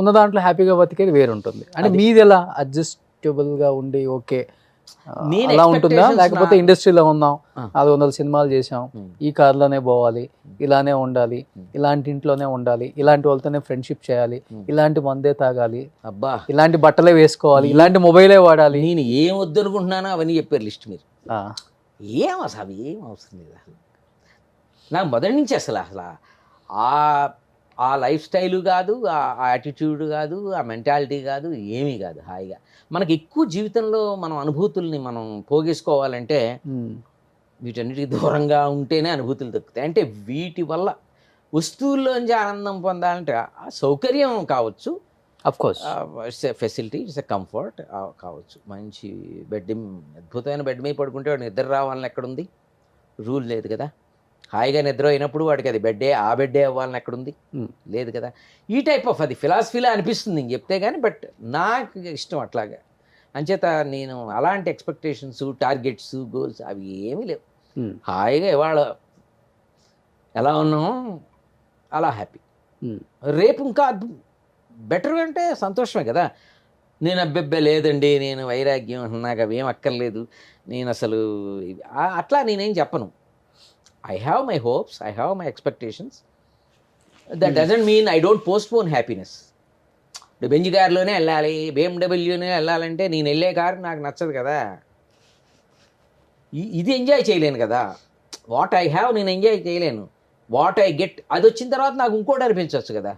ఉన్న దాంట్లో హ్యాపీగా బతికేది వేరు ఉంటుంది. అంటే మీది ఎలా అడ్జస్టబుల్గా ఉండి ఓకే అలా ఉంటుందా? లేకపోతే ఇండస్ట్రీలో ఉన్నాం, 400 సినిమాలు చేసాం, ఈ కార్లోనే పోవాలి, ఇలానే ఉండాలి, ఇలాంటి ఇంట్లోనే ఉండాలి, ఇలాంటి వాళ్ళతోనే ఫ్రెండ్షిప్ చేయాలి, ఇలాంటి మందే తాగాలి, అబ్బా ఇలాంటి బట్టలే వేసుకోవాలి, ఇలాంటి మొబైలే వాడాలి, నేను ఏం వద్దనుకుంటున్నానో అవన్నీ చెప్పారు లిస్ట్ మీరు. ఏం అసలు అవి ఏం అవసరం లేదు అసలు. నాకు మొదటి నుంచి అసలు ఆ లైఫ్ స్టైలు కాదు, ఆ యాటిట్యూడ్ కాదు, ఆ మెంటాలిటీ కాదు, ఏమీ కాదు. హాయిగా మనకి ఎక్కువ జీవితంలో మనం అనుభూతుల్ని మనం పోగేసుకోవాలంటే వీటన్నిటికి దూరంగా ఉంటేనే అనుభూతులు దొరుకుతాయి. అంటే వీటి వల్ల వస్తువుల్లోంచి ఆనందం పొందాలంటే ఆ సౌకర్యం కావచ్చు, of course it's a facility, it's a comfort కావచ్చు. మంచి బెడ్, అద్భుతమైన బెడ్ మీద పడుకుంటే వాడు నిద్ర రావాలని ఎక్కడుంది? రూల్ లేదు కదా. హాయిగా నిద్ర అయినప్పుడు వాడికి అది బెడ్డే, ఆ బెడ్డే అవ్వాలని ఎక్కడుంది? లేదు కదా. ఈ టైప్ ఆఫ్ అది ఫిలాసఫీలా అనిపిస్తుంది నేను చెప్తే కానీ, బట్ నాకు ఇష్టం అట్లాగా. అంచేత నేను అలాంటి ఎక్స్పెక్టేషన్స్, టార్గెట్స్, గోల్స్ అవి ఏమీ లేవు. హాయిగా ఇవాళ ఎలా ఉన్నామో అలా హ్యాపీ. రేపు ఇంకా బెటర్ అంటే సంతోషమే కదా. నేను అబ్బెబ్బే లేదండి, నేను వైరాగ్యం, నాకు అవేం అక్కర్లేదు, నేను అసలు అట్లా నేనేం చెప్పను. I have my hopes, I have my expectations. That doesn't mean I don't postpone happiness. Benz కార్లోనే వెళ్ళాలి, BMW వెళ్ళాలంటే నేను వెళ్ళే కారు నాకు నచ్చదు కదా, ఇది ఎంజాయ్ చేయలేను కదా. వాట్ ఐ హ్యావ్ నేను ఎంజాయ్ చేయలేను, వాట్ ఐ గెట్ అది వచ్చిన తర్వాత నాకు ఇంకోటి అనిపించవచ్చు కదా.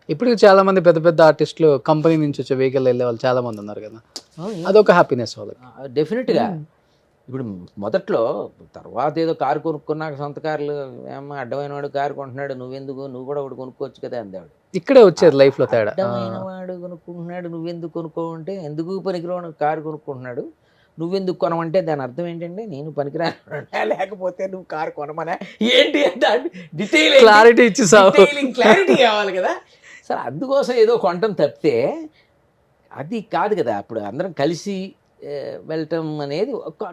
ఇప్పుడు చాలా మంది పెద్ద పెద్ద ఆర్టిస్టులు కంపెనీ నుంచి వచ్చే వెహికల్ వెళ్ళే వాళ్ళు చాలా మంది ఉన్నారు కదా, అదొక హ్యాపీనెస్ వాళ్ళకి. డెఫినెట్గా. ఇప్పుడు మొదట్లో, తర్వాత ఏదో కారు కొనుక్కున్నాక సొంత కార్లు, ఏమో అడ్డమైన వాడు కారు కొంటున్నాడు, నువ్వెందుకు, నువ్వు కూడా ఒకటి కొనుక్కోవచ్చు కదా అందేవాడు. ఇక్కడే వచ్చేది లైఫ్లో తేడా. అడ్డమైన వాడు కొనుక్కుంటున్నాడు, నువ్వెందుకు కొనుక్కోవంటే ఎందుకు పనికిరావు కారు కొనుక్కుంటున్నాడు, నువ్వెందుకు కొనమంటే దాని అర్థం ఏంటంటే నేను పనికిరాను లేకపోతే నువ్వు కారు కొనమనా ఏంటి దాని డీటెయిల్ క్లారిటీ ఇచ్చేసావు. క్లారిటీ కావాలి కదా సరే అందుకోసం ఏదో కొనటం తప్పితే అది కాదు కదా. అప్పుడు అందరం కలిసి వెళ్ళటం అనేది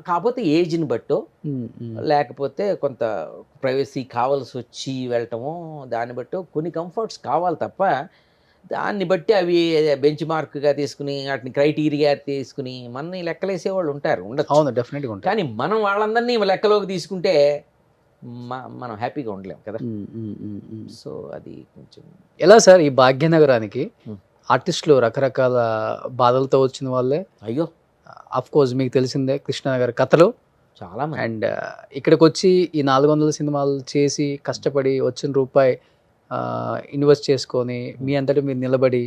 కాకపోతే ఏజ్ని బట్టో లేకపోతే కొంత ప్రైవసీ కావాల్సి వచ్చి వెళ్ళటము దాన్ని బట్టో కొన్ని కంఫర్ట్స్ కావాలి తప్ప దాన్ని బట్టి అవి బెంచ్ మార్క్గా తీసుకుని వాటిని క్రైటీరియా తీసుకుని మనని లెక్కలేసేవాళ్ళు ఉంటారు ఉండదు. అవును, డెఫినెట్గా ఉంటారు. కానీ మనం వాళ్ళందరినీ లెక్కలోకి తీసుకుంటే మనం హ్యాపీగా ఉండలేం కదా. సో అది కొంచెం ఎలా సార్ ఈ భాగ్యనగరానికి ఆర్టిస్టులు రకరకాల బాధలతో వచ్చిన వాళ్ళే. అయ్యో అఫ్ కోర్స్ మీకు తెలిసిందే కృష్ణనగర్ కథలు చాలా మంది. అండ్ ఇక్కడికి వచ్చి ఈ 400 సినిమాలు చేసి కష్టపడి వచ్చిన రూపాయి ఇన్వెస్ట్ చేసుకొని మీ అంతటి మీరు నిలబడి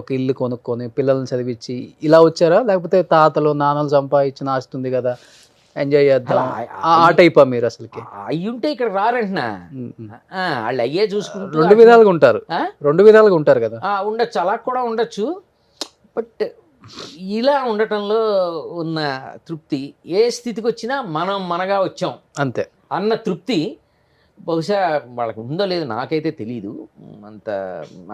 ఒక ఇల్లు కొనుక్కొని పిల్లల్ని చదివించి ఇలా వచ్చారా, లేకపోతే తాతలు నాన్నలు సంపాదించిన ఆస్తుంది కదా ఎంజాయ్ చేద్దాం ఆ టైపా మీరు అసలుకి? అయ్యుంటే ఇక్కడ రారంటున్నా వాళ్ళు అయ్యే చూసుకుంటూ రెండు విధాలుగా ఉంటారు కదా. ఉండొచ్చు, అలా కూడా ఉండొచ్చు. బట్ ఇలా ఉండటంలో ఉన్న తృప్తి ఏ స్థితికి వచ్చినా మనం మనగా వచ్చాం అంతే అన్న తృప్తి బహుశా వాళ్ళకి ఉందో లేదో నాకైతే తెలీదు.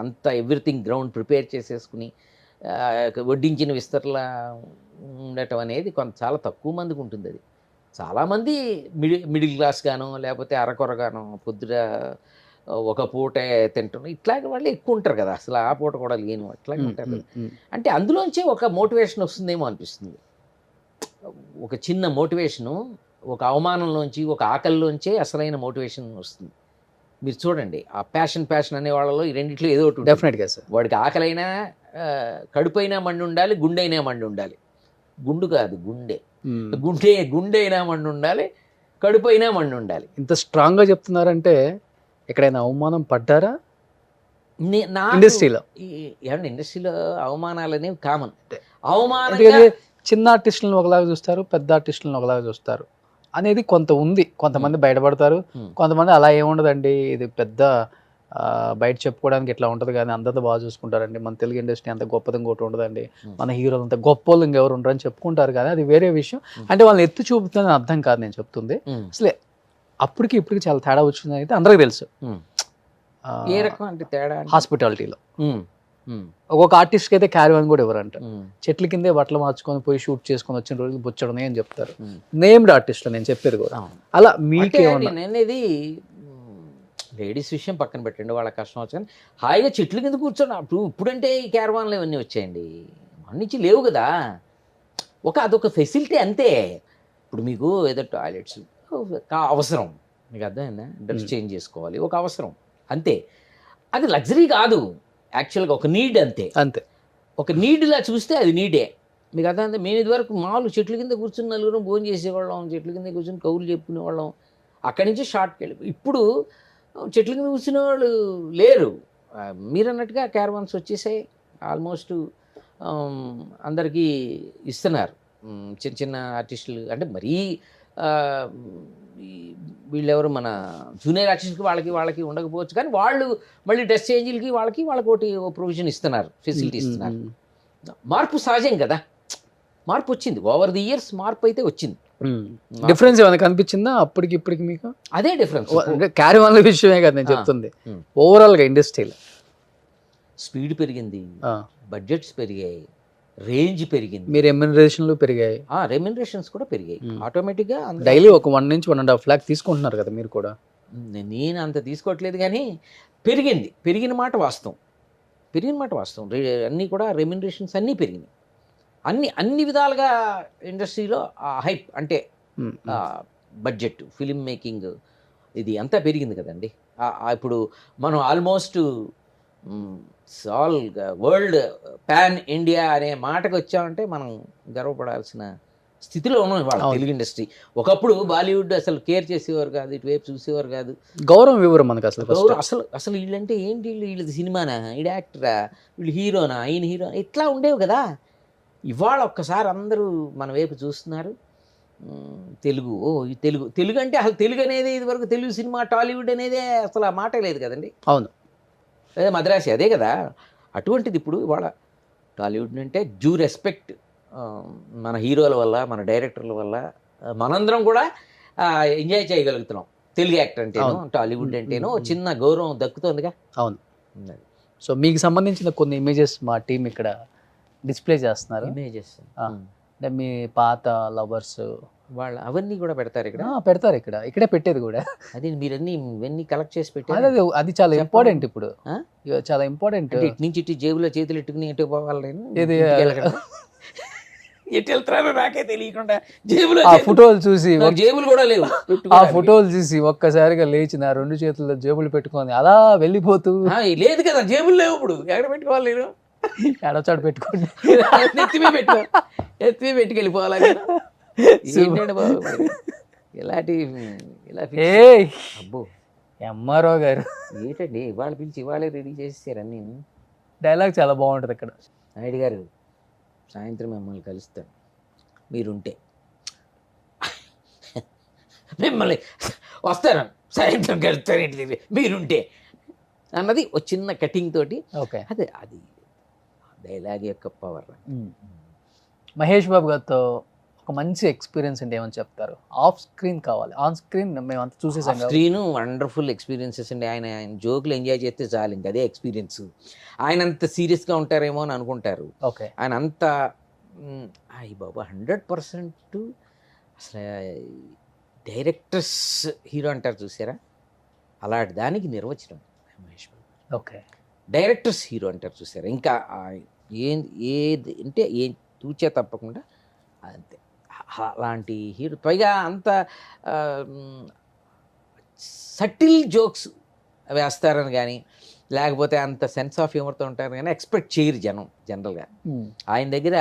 అంత ఎవ్రీథింగ్ గ్రౌండ్ ప్రిపేర్ చేసేసుకుని వడ్డించిన విస్తరలా ఉండటం అనేది చాలా తక్కువ మందికి ఉంటుంది. అది చాలామంది మిడిల్ క్లాస్ గాను లేకపోతే అరకొరగాను పొద్దుట ఒక పూట తింటాను ఇట్లాగే వాళ్ళు ఎక్కువ ఉంటారు కదా. అసలు ఆ పూట కూడా లేని అట్లాగే ఉంటారు. అంటే అందులోంచే ఒక మోటివేషన్ వస్తుందేమో అనిపిస్తుంది. ఒక చిన్న మోటివేషను ఒక అవమానంలోంచి ఒక ఆకలిలోంచే అసలైన మోటివేషన్ వస్తుంది. మీరు చూడండి ఆ ప్యాషన్ అనే వాళ్ళలో ఈ రెండిట్లో ఏదో ఒకటి డెఫినెట్గా సార్. వాడికి ఆకలైనా కడుపైనా మండి ఉండాలి, గుండె అయినా మండి ఉండాలి. గుండు కాదు గుండె, గుండె అయినా మండి ఉండాలి, కడుపు అయినా మండి ఉండాలి. ఇంత స్ట్రాంగ్గా చెప్తున్నారంటే ఎక్కడైనా అవమానం పడ్డారా ఇండస్ట్రీలో? ఏమంటే ఇండస్ట్రీలో అవమానాలు అనేవి కామన్. అవమానం చిన్న ఆర్టిస్టులను ఒకలాగా చూస్తారు, పెద్ద ఆర్టిస్టులను ఒకలాగా చూస్తారు అనేది కొంత ఉంది. కొంతమంది బయటపడతారు, కొంతమంది అలా ఏముండదండి, ఇది పెద్ద బయట చెప్పుకోవడానికి ఇట్లా ఉంటుంది కానీ అందరితో బాగా చూసుకుంటారండి, మన తెలుగు ఇండస్ట్రీ అంత గొప్పది ఇంకోటి ఉండదండి, మన హీరోలు అంత గొప్ప వాళ్ళు ఇంకెవరు ఉండరు అని చెప్పుకుంటారు. కానీ అది వేరే విషయం. అంటే వాళ్ళని ఎత్తు చూపుతుందని అర్థం కాదు నేను చెప్తుంది. అసలే అప్పటికి ఇప్పటికి చాలా తేడా వచ్చింది అయితే అందరికీ తెలుసు. ఏ రకం అంటే తేడా? హాస్పిటాలిటీలో ఒక్కొక్క ఆర్టిస్ట్కి అయితే క్యారీవన్ కూడా ఎవరంట, చెట్ల కిందే బట్టలు మార్చుకొని పోయి షూట్ చేసుకొని వచ్చిన రోజులు బుచ్చడనే అని చెప్తారు. నేమ్డ్ ఆర్టిస్ట్లో నేను చెప్పేది కూడా. అలా నేనేది లేడీస్ విషయం పక్కన పెట్టండి, వాళ్ళ కష్టం వచ్చు కానీ హాయిగా చెట్ల కింద కూర్చోండి. ఇప్పుడంటే ఈ క్యారవాన్లు ఇవన్నీ వచ్చాయండి, అన్నించి లేవు కదా. అదొక ఫెసిలిటీ అంతే. ఇప్పుడు మీకు ఏదో టాయిలెట్స్ అవసరం, మీకు అర్థమైందా? డ్రెస్ చేంజ్ చేసుకోవాలి, ఒక అవసరం అంతే. అది లగ్జరీ కాదు, యాక్చువల్గా ఒక నీడ్ అంతే. ఒక నీడ్లా చూస్తే అది నీడే. మీకు అర్థమైందా? మేము ఇదివరకు మామూలు చెట్ల కింద కూర్చుని నలుగురు భోజనం చేసేవాళ్ళం, చెట్ల కింద కూర్చొని కౌలు చెప్పుకునేవాళ్ళం, అక్కడి నుంచి షార్ట్కి వెళ్ళి. ఇప్పుడు చెట్ల కింద కూర్చునే వాళ్ళు లేరు. మీరు అన్నట్టుగా క్యారవాన్స్ వచ్చేసాయి, ఆల్మోస్ట్ అందరికీ ఇస్తున్నారు. చిన్న చిన్న ఆర్టిస్టులు అంటే మరీ వీళ్ళెవరు మన జూనియర్ ఆర్టిస్ట్కి వాళ్ళకి ఉండకపోవచ్చు కానీ వాళ్ళు మళ్ళీ డ్రెస్ చేంజ్లకి వాళ్ళకి ఒకటి ప్రొవిజన్ ఇస్తున్నారు, ఫెసిలిటీ ఇస్తున్నారు. మార్పు సహజం కదా, మార్పు వచ్చింది. ఓవర్ ది ఇయర్స్ మార్పు అయితే వచ్చింది. డిఫరెన్స్ ఏమైనా కనిపించిందా అప్పటికి ఇప్పటికి మీకు? అదే డిఫరెన్స్. క్యారవాన్ల విషయమే కదా నేను చెప్తుంది. ఓవరాల్గా ఇండస్ట్రీలో స్పీడ్ పెరిగింది, బడ్జెట్స్ పెరిగాయి, రేంజ్ పెరిగింది, మీ రెమ్యునరేషన్లు పెరిగాయి, రెమ్యునరేషన్స్ కూడా పెరిగాయి ఆటోమేటిక్గా. డైలీ ఒక 1 నుంచి 1.5 lakh తీసుకుంటున్నారు కదా మీరు కూడా? నేను అంత తీసుకోవట్లేదు కానీ పెరిగిన మాట వాస్తవం. అన్నీ కూడా రెమ్యునరేషన్స్ అన్నీ పెరిగినాయి. అన్ని విధాలుగా ఇండస్ట్రీలో హైప్ అంటే బడ్జెట్, ఫిలిం మేకింగ్ ఇది అంతా పెరిగింది కదండి. ఇప్పుడు మనం almost all world pan India అనే మాటకు వచ్చామంటే మనం గర్వపడాల్సిన స్థితిలో ఉన్నాం ఇవాళ తెలుగు ఇండస్ట్రీ. ఒకప్పుడు బాలీవుడ్ అసలు కేర్ చేసేవారు కాదు, ఇటువైపు చూసేవారు కాదు, గౌరవం ఇవ్వరు మనకు అసలు వీళ్ళంటే ఏంటి, వీళ్ళది సినిమానా, ఈడు యాక్టరా, వీళ్ళు హీరోనా, ఈయన హీరో, ఇట్లా ఉండేవి కదా. ఇవాళ ఒక్కసారి అందరూ మన వైపు చూస్తున్నారు. తెలుగు తెలుగు అంటే అసలు తెలుగు అనేది ఇదివరకు తెలుగు సినిమా టాలీవుడ్ అనేది అసలు ఆ మాటే లేదు కదండి. అవును, అదే మద్రాసి అదే కదా. అటువంటిది ఇప్పుడు ఇవాళ టాలీవుడ్ అంటే డ్యూ రెస్పెక్ట్ మన హీరోల వల్ల, మన డైరెక్టర్ల వల్ల మనందరం కూడా ఎంజాయ్ చేయగలుగుతున్నాం. తెలుగు యాక్టర్ అంటేనో, టాలీవుడ్ అంటేనో చిన్న గౌరవం దక్కుతుందిగా. అవును. సో మీకు సంబంధించిన కొన్ని ఇమేజెస్ మా టీం ఇక్కడ డిస్ప్లే చేస్తున్నారు. ఇమేజెస్ అంటే మీ పాత లవర్స్ వాళ్ళు అవన్నీ కూడా పెడతారు ఇక్కడ. పెడతారు, ఇక్కడే పెట్టేది కూడా. అది మీరన్నీ ఇవన్నీ కలెక్ట్ చేసి అదే పెట్టారు. అది చాలా ఇంపార్టెంట్ ఇప్పుడు, చాలా ఇంపార్టెంట్. ఇటు నుంచి ఇటు జేబులో చేతులు ఎట్టుకుని ఎటు పోవాలి నేను? ఇది ఎటు వెళ్తారో నాకే తెలియకుండా జేబులో ఆ ఫోటోలు చూసి, జేబులు కూడా లేవు. ఆ ఫోటోలు చూసి ఒక్కసారిగా లేచి నా 2 చేతుల్లో జేబులు పెట్టుకొని అలా వెళ్ళిపోతూ. లేదు కదా, జేబులు లేవు. ఇప్పుడు ఎక్కడ పెట్టుకోవాలి నేను? ఎడచాడు పెట్టుకోండి, ఎత్తిమే పెట్టుకెళ్ళిపోవాలి. ఏంటండి బాబు ఇలాంటి అబ్బో ఎంఆర్ఓ గారు ఏంటండి ఇవాళ పిలిచి ఇవాళే రెడీ చేసేసారని. డైలాగ్ చాలా బాగుంటుంది ఇక్కడ. నాయుడు గారు సాయంత్రం మిమ్మల్ని కలుస్తాను మీరుంటే. మిమ్మల్ని వస్తాను సాయంత్రం కలుస్తాను ఇంటి మీరుంటే అన్నది ఒక చిన్న కటింగ్ తోటి. ఓకే, అదే అది డైలాగ్ యొక్క పవర్. మహేష్ బాబు గారితో ఒక మంచి ఎక్స్పీరియన్స్ అంటే ఏమని చెప్తారు? ఆఫ్ స్క్రీన్ కావాలి, ఆన్ స్క్రీన్ మేము అంత చూసేసాం. స్క్రీన్ వండర్ఫుల్ ఎక్స్పీరియన్సెస్ అండి. ఆయన జోకులు ఎంజాయ్ చేస్తే చాలు, ఇంక అదే ఎక్స్పీరియన్స్. ఆయన అంత సీరియస్గా ఉంటారేమో అని అనుకుంటారు. ఓకే, ఆయన అంత అయ్యి బాబా 100% అసలు డైరెక్టర్స్ హీరో అంటారు చూసారా, అలాంటి దానికి నిర్వచనం Mahesh Babu. Okay, directors hero అంటారు చూసారా, ఇంకా ఏది అంటే ఏం తూచే తప్పకుండా అంతే అలాంటి హీరో. పైగా అంత సటిల్ జోక్స్ వేస్తారని కానీ, లేకపోతే అంత సెన్స్ ఆఫ్ హ్యూమర్తో ఉంటారని కానీ ఎక్స్పెక్ట్ చేయరు జనం జనరల్గా. ఆయన దగ్గర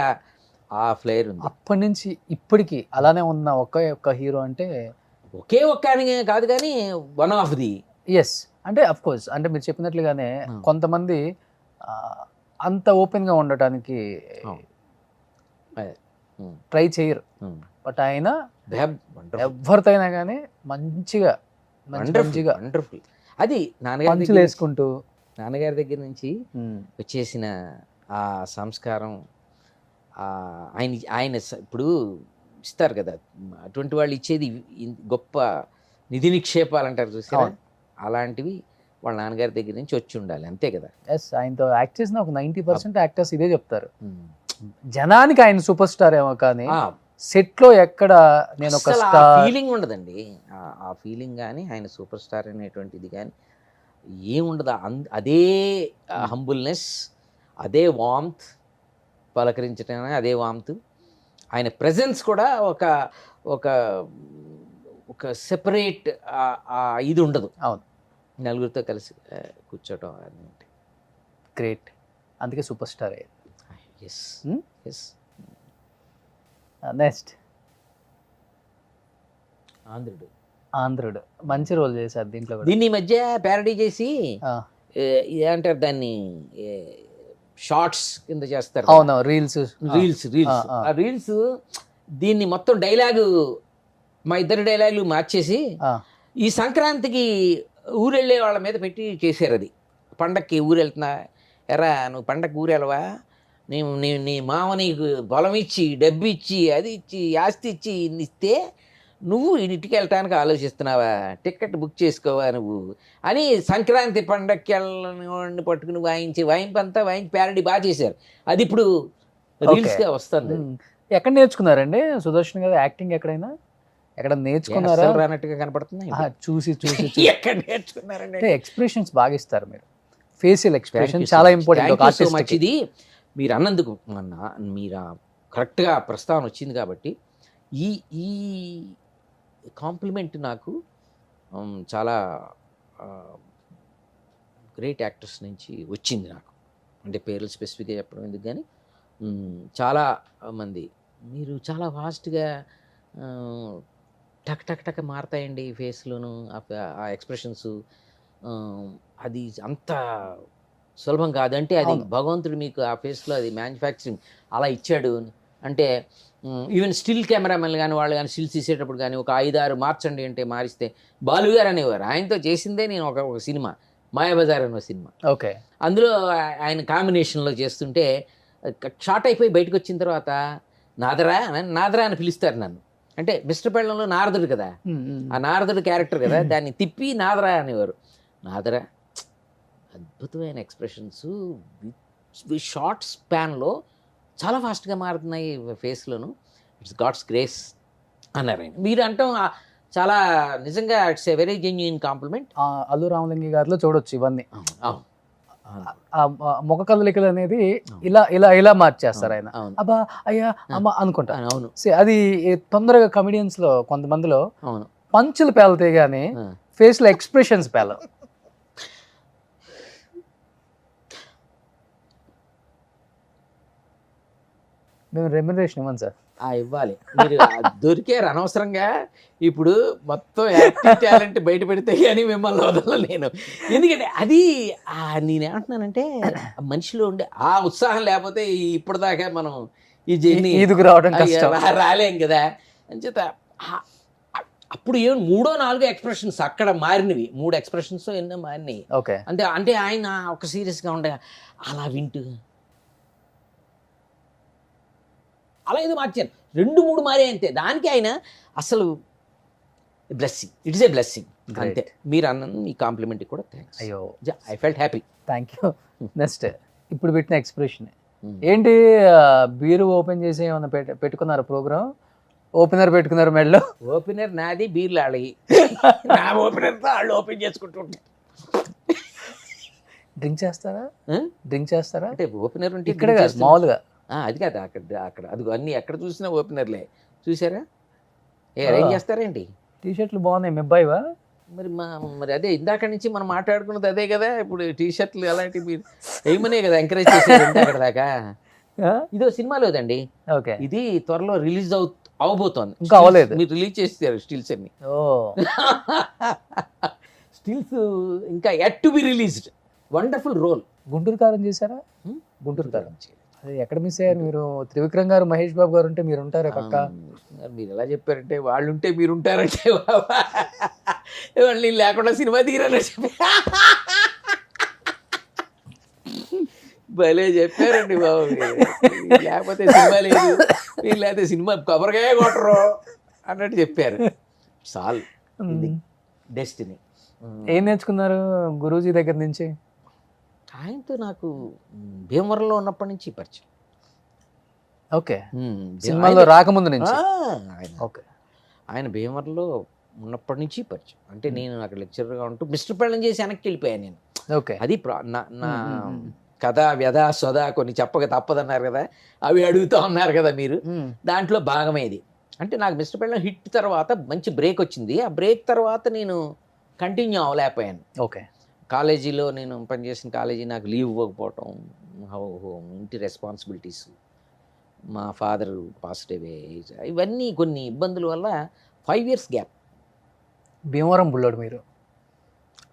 ఆ ఫ్లేయర్ ఉంది. అప్పటి నుంచి ఇప్పటికి అలానే ఉన్న ఒక్క హీరో అంటే ఒకే ఒక్క అని కాదు కానీ వన్ ఆఫ్ ది. ఎస్, అంటే అఫ్ కోర్స్, అంటే మీరు చెప్పినట్లుగానే కొంతమంది అంత ఓపెన్గా ఉండటానికి ట్రై చేయరు. బట్ ఆయన ఎవరితో అయినా కానీ మంచిగా వండర్ఫుల్. అది పంచులు వేసుకుంటూ నాన్నగారి దగ్గర నుంచి వచ్చేసిన ఆ సంస్కారం ఆయన ఇప్పుడు ఇస్తారు కదా, అటువంటి వాళ్ళు ఇచ్చేది గొప్ప నిధి నిక్షేపాలు అంటారు చూసారా, అలాంటివి వాళ్ళ నాన్నగారి దగ్గర నుంచి వచ్చి ఉండాలి, అంతే కదా. ఎస్, ఆయనతో యాక్ట్ చేసిన ఒక 90% యాక్టర్స్ ఇదే చెప్తారు. జనానికి ఆయన సూపర్ స్టార్ ఏమో కానీ సెట్ లో ఎక్కడ నేను ఒక ఫీలింగ్ ఉండదండి. ఆ ఫీలింగ్ కానీ ఆయన సూపర్ స్టార్ అనేటువంటిది కానీ ఏముండదు. అదే హంబుల్నెస్, అదే వామ్త్, పలకరించడం అదే వామ్త్. ఆయన ప్రెజెన్స్ కూడా ఒక ఒక ఒక సెపరేట్ ఇది ఉండదు. అవును, నలుగురితో కలిసి కూర్చోటం అని. గ్రేట్, అందుకే సూపర్ స్టార్ అయ్యారు. Yes yes. నెక్స్ట్ ఆంధ్రుడు మంచి రోల్ చేశారు దీంట్లో. దీన్ని మధ్య ప్యారడీ చేసి ఏమంటారు దాన్ని, షార్ట్స్ కింద చేస్తారు. అవును, రీల్స్. ఆ రీల్స్ దీన్ని మొత్తం డైలాగు, మా ఇద్దరు డైలాగులు మార్చేసి ఈ సంక్రాంతికి ఊరెళ్ళే వాళ్ళ మీద పెట్టి చేశారు. అది పండక్కి ఊరెళ్తున్నా, ఎరా నువ్వు పండక్కి ఊరెళ్ళవా, నీ మామ నీకు బలం ఇచ్చి డబ్బు ఇచ్చి అది ఇచ్చి ఆస్తి ఇచ్చి ఇస్తే నువ్వు ఇంటికి వెళ్ళటానికి ఆలోచిస్తున్నావా, టికెట్ బుక్ చేసుకోవా నువ్వు అని సంక్రాంతి పండక్కి వెళ్ళని పట్టుకుని వాయింపంతా ప్యారడీ బాగా చేశారు. అది ఇప్పుడు రీల్స్గా వస్తుంది. ఎక్కడ నేర్చుకున్నారండి సుదర్శన్ గారు యాక్టింగ్? ఎక్కడ నేర్చుకున్నారా? రానట్టుగా కనపడుతుంది. చూసి ఎక్కడ నేర్చుకున్నారండి? ఎక్స్ప్రెషన్స్ బాగా ఇస్తారు మీరు, ఫేషియల్ ఎక్స్ప్రెషన్ చాలా ఇంపార్టెంట్. ఇది మీరు అన్నందుకు మీరు కరెక్ట్గా ప్రస్తావన వచ్చింది కాబట్టి ఈ కాంప్లిమెంట్ నాకు చాలా గ్రేట్ యాక్టర్స్ నుంచి వచ్చింది నాకు. అంటే పేర్లు స్పెసిఫిక్గా చెప్పడం ఎందుకు కానీ చాలా మంది మీరు చాలా ఫాస్ట్గా టక్ టక్ టక్ మారుతాయండి ఫేస్లోను ఆ ఎక్స్ప్రెషన్స్. అది అంత సులభం కాదు. అంటే అది భగవంతుడు మీకు ఆ ఫేస్లో అది మ్యానుఫ్యాక్చరింగ్ అలా ఇచ్చాడు. అంటే ఈవెన్ స్టిల్ కెమెరామెన్ కానీ వాళ్ళు కానీ స్టిల్స్ తీసేటప్పుడు కానీ ఒక 5-6 మార్చండి అంటే మారిస్తే బాలుగారు అనేవారు. ఆయనతో చేసిందే నేను ఒక సినిమా మాయాబజార్ అనే సినిమా. ఓకే, అందులో ఆయన కాంబినేషన్లో చేస్తుంటే షార్ట్ అయిపోయి బయటకు వచ్చిన తర్వాత నాదరా నాదరా అని పిలుస్తారు నన్ను. అంటే మిస్టర్ పెళ్ళంలో నారదుడు కదా, ఆ నారదుడు క్యారెక్టర్ కదా, దాన్ని తిప్పి నాదరా అనేవారు. నాదరా అద్భుతమైన ఎక్స్ప్రెషన్స్ షార్ట్ స్పాన్లో చాలా ఫాస్ట్గా మారుతున్నాయి ఫేస్లోను. ఇట్స్ గాడ్స్ గ్రేస్ అన్నారు ఆయన. మీరు అంటాం చాలా నిజంగా it's a very genuine compliment. Allu Ramalingaiah గారిలో చూడొచ్చు ఇవన్నీ. అవును ముఖ కదలికలు అనేది ఇలా ఇలా ఇలా మార్చేస్తారు ఆయన. అవును అబ్బా అయ్యా అమ్మ అనుకుంటా. అవును అది తొందరగా కమెడియన్స్ లో కొంతమందిలో అవును పంచులు పేలతాయి కానీ ఫేస్ లో ఎక్స్ప్రెషన్స్ పేల. మేము రెమ్యునరేషన్ ఇవ్వండి సార్. ఇవ్వాలి. మీరు దొరికారు అనవసరంగా. ఇప్పుడు మొత్తం యాక్టివ్ టాలెంట్ బయట పెడితే కానీ మిమ్మల్ని వదలను నేను. ఎందుకంటే అది నేనేమంటున్నానంటే మనిషిలో ఉండే ఆ ఉత్సాహం లేకపోతే ఇప్పటిదాకా మనం ఈ జర్నీ ఈదుకు రావడం కష్టం, రాలేం కదా. అంచేత అప్పుడు ఏమి 3-4 ఎక్స్ప్రెషన్స్ అక్కడ మారినవి, 3 ఎక్స్ప్రెషన్స్ ఎన్నో మారినాయి. ఓకే అంటే ఆయన ఒక సీరియస్గా ఉండే అలా వింటూ అలా ఏదో మార్చారు, 2-3 మారే అంతే. దానికి ఆయన అసలు బ్లెస్సింగ్, ఇట్స్ ఏ బ్లెస్సింగ్ అంతే. మీరు అన్న ఈ కాంప్లిమెంట్ కూడా థ్యాంక్స్. అయ్యో I felt happy. Thank you. Next ఇప్పుడు పెట్టిన ఎక్స్ప్రెషన్ ఏంటి? బీరు ఓపెన్ చేసి ఏమన్నా పెట్టుకున్నారు ప్రోగ్రామ్? ఓపెనర్ పెట్టుకున్నారు మెడలో? ఓపెనర్ నాది, బీర్లు వాళ్ళవి. నా ఓపెనర్తో వాళ్ళు ఓపెన్ చేసుకుంటుంటారు. డ్రింక్ చేస్తారా? అంటే ఓపెనర్ ఉంటే ఇక్కడ కాదు మామూలుగా. అది కాదు, అక్కడ అది అన్ని ఎక్కడ చూసినా ఓపెనర్లే. చూసారా? ఏం చేస్తారేంటి? టీషర్ట్లు బాగున్నాయి, మిబ్బాయివా? మరి అదే ఇందాక నుంచి మనం మాట్లాడుకున్నది అదే కదా. ఇప్పుడు టీషర్ట్లు అలాంటివి మీరు ఏమనే కదా ఎంకరేజ్ చేసేది అక్కడ దాకా. ఇదో సినిమాలోదండి. ఓకే, ఇది త్వరలో రిలీజ్ అవబోతోంది. ఇంకా అవ్వలేదు. మీరు రిలీజ్ చేస్తారు స్టిల్స్ అన్ని. స్టిల్స్ ఇంకా yet to be released. Wonderful role. Guntur Kaaram చేశారా? గుంటూరు కారం అది ఎక్కడ మిస్ అయ్యారు మీరు? త్రివిక్రమ్ గారు, మహేష్ బాబు గారు ఉంటే మీరు ఉంటారే పక్క. మీరు ఎలా చెప్పారంటే వాళ్ళు ఉంటే మీరు ఉంటారంటే వాళ్ళు లేకుండా సినిమా తీరాలని చెప్పి భలే చెప్పారండి బాబు. లేకపోతే సినిమా లేదు, మీరు లేకపోతే సినిమా కొబ్బరికాయ కొట్టరు అన్నట్టు చెప్పారు. సాల్ డెస్టినీ. ఏం నేర్చుకున్నారు గురూజీ దగ్గర నుంచి? ఆయనతో నాకు భీమవరంలో ఉన్నప్పటి నుంచి పరిచయం. ఓకే, సినిమాలో రాకముందు నుంచి. ఓకే, ఆయన భీమవరంలో ఉన్నప్పటి నుంచి పరిచయం. అంటే నేను అక్కడ లెక్చరర్గా ఉంటూ మిస్టర్ పెళ్ళం చేసి వెనక్కి వెళ్ళిపోయాను నేను. ఓకే, అది నా కథ వ్యధ సొద కొన్ని చెప్పక తప్పదన్నారు కదా, అవి అడుగుతూ ఉన్నారు కదా మీరు. దాంట్లో భాగమేది. అంటే నాకు మిస్టర్ పెళ్ళం హిట్ తర్వాత మంచి బ్రేక్ వచ్చింది. ఆ బ్రేక్ తర్వాత నేను కంటిన్యూ అవ్వలేకపోయాను. ఓకే, కాలేజీలో నేను పనిచేసిన కాలేజీ నాకు లీవ్ ఇవ్వకపోవటం, ఇంటి రెస్పాన్సిబిలిటీస్, మా ఫాదర్ పాస్డ్ అవే, ఇవన్నీ కొన్ని ఇబ్బందుల వల్ల 5 years గ్యాప్. భీమవరం బుల్లోడు మీరు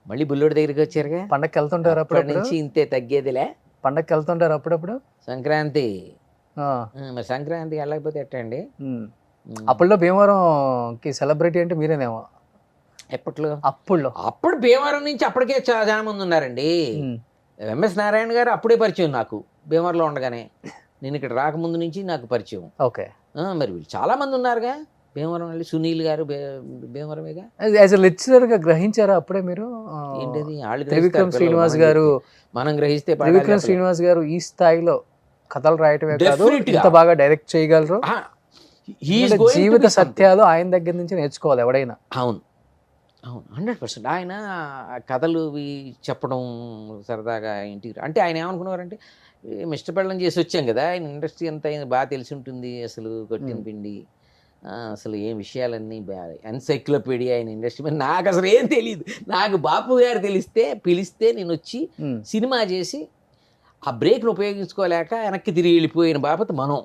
మళ్ళీ బుల్లోడి దగ్గరికి వచ్చారుగా. పండగకి వెళ్తుంటారు అప్పటి నుంచి ఇంతే, తగ్గేదిలే. పండగకి వెళ్తుంటారు అప్పుడప్పుడు. సంక్రాంతి మరి సంక్రాంతికి వెళ్ళకపోతే ఎట్టండి? అప్పుడులో భీమవరంకి సెలబ్రిటీ అంటే మీరేనేమో. ఎప్పట్లో? అప్పుడు భీమవరం నుంచి అప్పటికే చాలా మంది ఉన్నారండి. ఎంఎస్ నారాయణ గారు అప్పుడే పరిచయం నాకు భీమవరంలో ఉండగానే. నేను ఇక్కడ రాకముందు నుంచి నాకు పరిచయం. ఓకే, మరి వీళ్ళు చాలా మంది ఉన్నారుగా భీమవరం వెళ్ళి. సునీల్ గారు భీమవరమేగా. యాజ్ ఎ లెక్చరర్ గా గ్రహించారా అప్పుడే మీరు? ఏంటది? త్రివిక్రమ్ శ్రీనివాస్ గారు, మనం గ్రహిస్తే త్రివిక్రమ్ శ్రీనివాస్ గారు ఈ స్థాయిలో కథలు రాయటమే కాదు, ఇంత బాగా డైరెక్ట్ చేయగలరు. జీవిత సత్యాలు ఆయన దగ్గర నుంచి నేర్చుకోవాలి ఎవడైనా. అవును 100%. ఆయన కథలు చెప్పడం సరదాగా ఇంటికి. అంటే ఆయన ఏమనుకున్నారంటే మిస్టర్ పెళ్ళం చేసి వచ్చాం కదా, ఆయన ఇండస్ట్రీ అంతా ఆయన బాగా తెలిసి ఉంటుంది. అసలు కొట్టిన పిండి, అసలు ఏం విషయాలన్నీ ఎన్సైక్లోపీడియా ఆయన ఇండస్ట్రీ. మరి నాకు అసలు ఏం తెలియదు. నాకు బాపు గారు పిలిస్తే నేను వచ్చి సినిమా చేసి ఆ బ్రేక్ను ఉపయోగించుకోలేక వెనక్కి తిరిగి వెళ్ళిపోయిన బాపత మనం.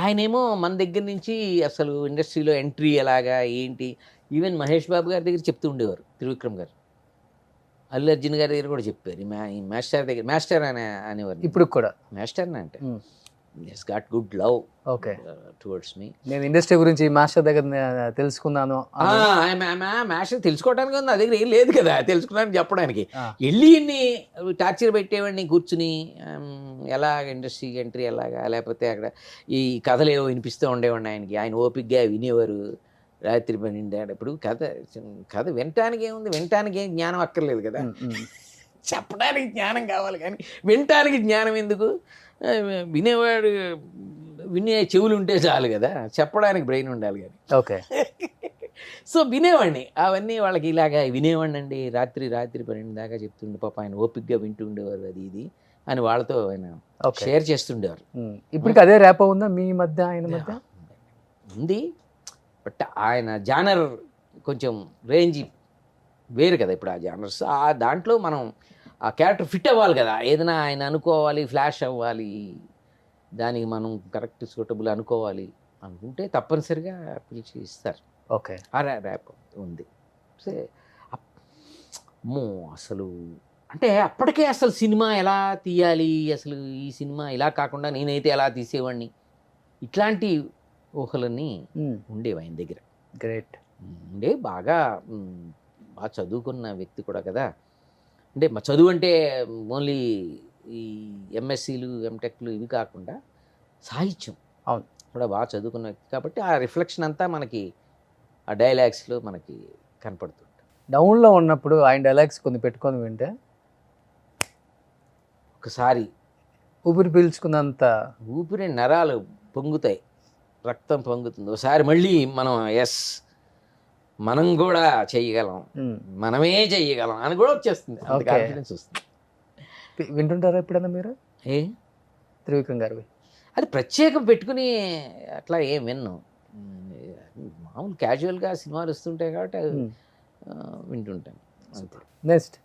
ఆయనేమో మన దగ్గర నుంచి అసలు ఇండస్ట్రీలో ఎంట్రీ ఎలాగా ఏంటి, ఈవెన్ మహేష్ బాబు గారి దగ్గర చెప్తూ ఉండేవారు. త్రివిక్రమ్ గారు, అల్లు అర్జున్ గారి దగ్గర కూడా చెప్పారు. మాస్టర్ దగ్గర మాస్టర్ అనేవారు. ఇప్పుడు కూడా మాస్టర్ అంటే he's got good love okay. Towards me. నేను ఇండస్ట్రీ గురించి మాస్టర్ దగ్గర తెలుసుకున్నాను. మ్యాష్ తెలుసుకోవడానికి ఉంది, నా దగ్గర ఏం లేదు కదా తెలుసుకున్నాను చెప్పడానికి. వెళ్ళి ఇన్ని టార్చర్ పెట్టేవాడిని కూర్చుని, ఎలా ఇండస్ట్రీకి ఎంట్రీ ఎలాగా, లేకపోతే అక్కడ ఈ కథలు ఏవో వినిపిస్తూ ఉండేవాడిని ఆయనకి. ఆయన ఓపిక్గా వినేవారు రాత్రి 12. ఇప్పుడు కథ వినటానికి ఏముంది, వినటానికి ఏం జ్ఞానం అక్కర్లేదు కదా, చెప్పడానికి జ్ఞానం కావాలి కానీ వినటానికి జ్ఞానం ఎందుకు. వినేవాడు వినే చెవులు ఉంటే చాలు కదా, చెప్పడానికి బ్రెయిన్ ఉండాలి కానీ. ఓకే. సో వినేవాడిని అవన్నీ, వాళ్ళకి ఇలాగా వినేవాడిని అండి. రాత్రి 12 దాకా చెప్తుండే, పాప ఆయన ఓపిక్గా వింటూ ఉండేవారు అది ఇది అని వాళ్ళతో ఆయన షేర్ చేస్తుండేవారు. ఇప్పటికి అదే ర్యాప్ ఉందా మీ మధ్య ఆయన మధ్య? ఉంది, బట్ ఆయన జానర్ కొంచెం రేంజ్ వేరు కదా ఇప్పుడు ఆ జానర్స్. ఆ దాంట్లో మనం ఆ క్యారెక్టర్ ఫిట్ అవ్వాలి కదా, ఏదైనా ఆయన అనుకోవాలి, ఫ్లాష్ అవ్వాలి, దానికి మనం కరెక్ట్ సూటబుల్ అనుకోవాలి అనుకుంటే తప్పనిసరిగా పిలిచి ఇస్తారు. ఓకే. ఆ ర్యాప్ ఉంది. సే అమ్మో అసలు అంటే అప్పటికే అసలు సినిమా ఎలా తీయాలి, అసలు ఈ సినిమా ఇలా కాకుండా నేనైతే ఎలా తీసేవాడిని, ఇట్లాంటి ఊహలన్నీ ఉండేవి ఆయన దగ్గర. గ్రేట్. ఉండే బాగా చదువుకున్న వ్యక్తి కూడా కదా. అంటే మా చదువు అంటే ఓన్లీ ఈ ఎంఎస్సీలు ఎంటెక్లు ఇవి కాకుండా సాహిత్యం అవును కూడా బాగా చదువుకున్న వ్యక్తి కాబట్టి ఆ రిఫ్లెక్షన్ అంతా మనకి ఆ డైలాగ్స్లో మనకి కనపడుతుంది. డౌన్లో ఉన్నప్పుడు ఆయన డైలాగ్స్ కొన్ని పెట్టుకొని వింటే ఒకసారి ఊపిరి పీల్చుకున్నంత ఊపిరి నరాలు పొంగుతాయి, రక్తం పొంగుతుంది. ఒకసారి మళ్ళీ మనం మనం కూడా చెయ్యగలం, మనమే చెయ్యగలం అని కూడా వచ్చేస్తుంది, అంత కాన్ఫిడెన్స్ వస్తుంది. వింటుంటారా ఎప్పుడన్నా మీరు త్రివిక్రమ్ గారు? అది ప్రత్యేకం పెట్టుకుని అట్లా ఏం విన్ను, మామూలు క్యాజువల్గా సినిమాలు వస్తుంటాయి కాబట్టి వింటుంటాను అంతే. నెక్స్ట్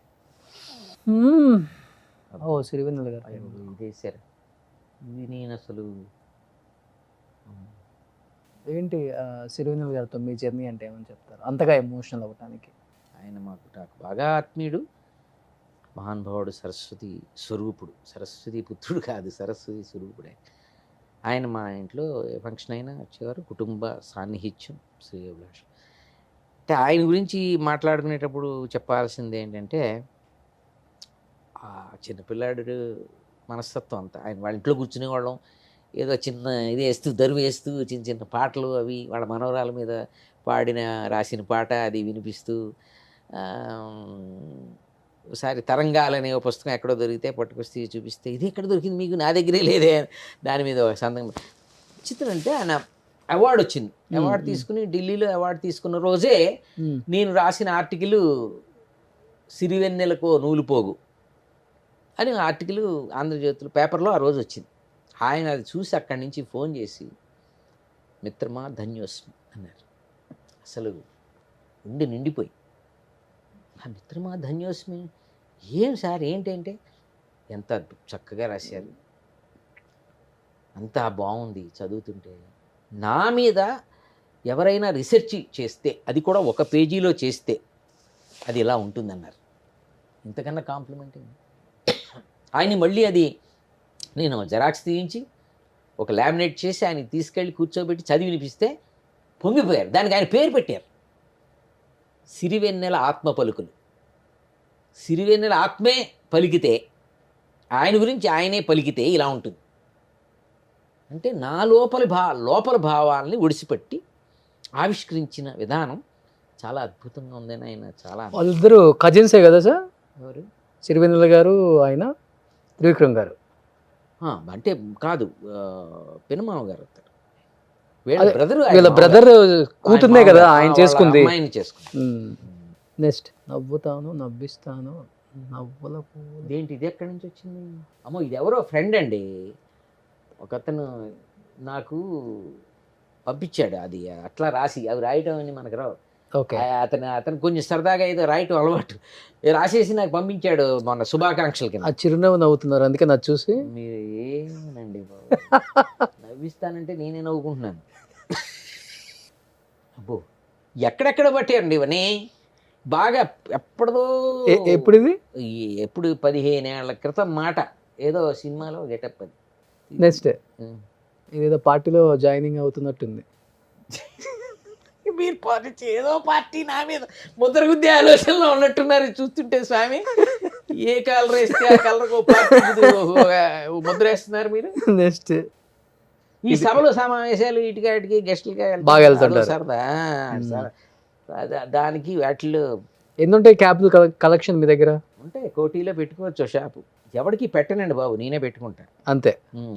సిరివెన్నెల గారు ఇదేసారు, ఇది నేను అసలు ఏంటి సిరివెన్నెల గారితో మీ జర్నీ అంటే ఏమని చెప్తారు, అంతగా ఎమోషనల్ అవ్వటానికి? ఆయన నాకు బాగా ఆత్మీయుడు, మహానుభావుడు, సరస్వతి స్వరూపుడు, సరస్వతి పుత్రుడు కాదు, సరస్వతి స్వరూపుడే. ఆయన మా ఇంట్లో ఏ ఫంక్షన్ అయినా వచ్చేవారు, కుటుంబ సాన్నిహిత్యం, శ్రేయోభిలాష. అంటే ఆయన గురించి మాట్లాడుకునేటప్పుడు చెప్పాల్సింది ఏంటంటే ఆ చిన్నపిల్లాడు మనస్తత్వం అంతా. ఆయన వాళ్ళ ఇంట్లో కూర్చునేవాళ్ళం, ఏదో చిన్న ఇది వేస్తూ దరువు వేస్తూ చిన్న చిన్న పాటలు అవి వాళ్ళ మనవరాల మీద రాసిన పాట అది వినిపిస్తూ, ఒకసారి తరంగాలనే ఒక పుస్తకం ఎక్కడో దొరికితే పట్టుకొస్తే చూపిస్తే, ఇది ఎక్కడ దొరికింది మీకు, నా దగ్గరే లేదే, దాని మీద ఒక సందర్భం. చిత్రం అంటే ఆయన అవార్డు వచ్చింది, అవార్డు తీసుకుని ఢిల్లీలో అవార్డు తీసుకున్న రోజే నేను రాసిన ఆర్టికల్ సిరివెన్నెలకు నూలుపోగు అని ఆర్టికల్ ఆంధ్రజ్యోతిలో పేపర్లో ఆ రోజు వచ్చింది. ఆయన అది చూసి అక్కడి నుంచి ఫోన్ చేసి, మిత్రమా ధన్యోస్మి అన్నారు. అసలు ఉండి నిండిపోయి, ఆ మిత్రమా ధన్యోస్మి ఏం సార్ ఏంటంటే, ఎంత చక్కగా రాశారు, అంతా బాగుంది చదువుతుంటే, నా మీద ఎవరైనా రీసెర్చ్ చేస్తే, అది కూడా ఒక పేజీలో చేస్తే అది ఇలా ఉంటుందన్నారు. ఇంతకన్నా కాంప్లిమెంట్ ఏంటి. ఆయన మళ్ళీ అది నేను జెరాక్స్ తీయించి ఒక లామినేట్ చేసి ఆయన తీసుకెళ్ళి కూర్చోబెట్టి చదివి వినిపిస్తే పొంగిపోయారు. దానికి ఆయన పేరు పెట్టారు, సిరివెన్నెల ఆత్మ పలుకులు. సిరివెన్నెల ఆత్మే పలికితే, ఆయన గురించి ఆయనే పలికితే ఇలా ఉంటుంది అంటే, నా లోపల భావాలని ఒడిసిపట్టి ఆవిష్కరించిన విధానం చాలా అద్భుతంగా ఉందని ఆయన చాలా. వాళ్ళిద్దరు కజిన్సే కదా సార్? ఎవరు? సిరివెన్నెల గారు, ఆయన త్రివిక్రమ్ గారు. అంటే కాదు, పెనుమామ గారు అవుతారు. వీళ్ళ బ్రదర్ కూతుర్నే కదా ఆయన చేసుకుంది. నెక్స్ట్ నవ్వుతాను నవ్విస్తాను నవ్వుల ఏంటి ఇది ఎక్కడి నుంచి వచ్చింది? అమ్మో ఇది ఎవరో ఫ్రెండ్ అండి, ఒకతను నాకు పంపించాడు, అది అట్లా రాసి అవి రాయటం అని మనకు రావు. ఓకే. అతను కొంచెం సరదాగా ఏదో రాయటం అలవాటు, రాసేసి నాకు పంపించాడు మొన్న శుభాకాంక్షల కింద. ఆ చిరునవ్వు నవ్వుతున్నారు, అందుకే నాకు చూసి. మీరు ఏమనండి నవ్విస్తానంటే నేనే నవ్వుకుంటున్నాను. అబ్బో ఎక్కడెక్కడ పట్టారండి ఇవన్నీ బాగా. ఎప్పుడు 15 ఏళ్ల క్రితం మాట, ఏదో సినిమాలో గెటప్ అది. నెక్స్ట్ ఇదేదో పార్టీలో జాయినింగ్ అవుతున్నట్టుంది. మీరు పార్టీ ఏదో పార్టీ నా మీద ముద్ర గుద్దే ఆలోచనలో ఉన్నట్టున్నారు చూస్తుంటే స్వామి. ఏ కలర్ వేస్తే ఆ కలర్ ముద్ర వేస్తున్నారు మీరు. నెక్స్ట్ ఈ సభలు సమావేశాలు ఇటుకాటికి గెస్టులకి బాగా వెళ్తుంటారు. సరదా దానికి వాటిలో ఎన్ని ఉంటాయి క్యాబ్లు కలెక్షన్ మీ దగ్గర? ఉంటాయి, కోటీలో పెట్టుకోవచ్చు షాపు. ఎవరికి పెట్టనండి బాబు, నేనే పెట్టుకుంటాను అంతే.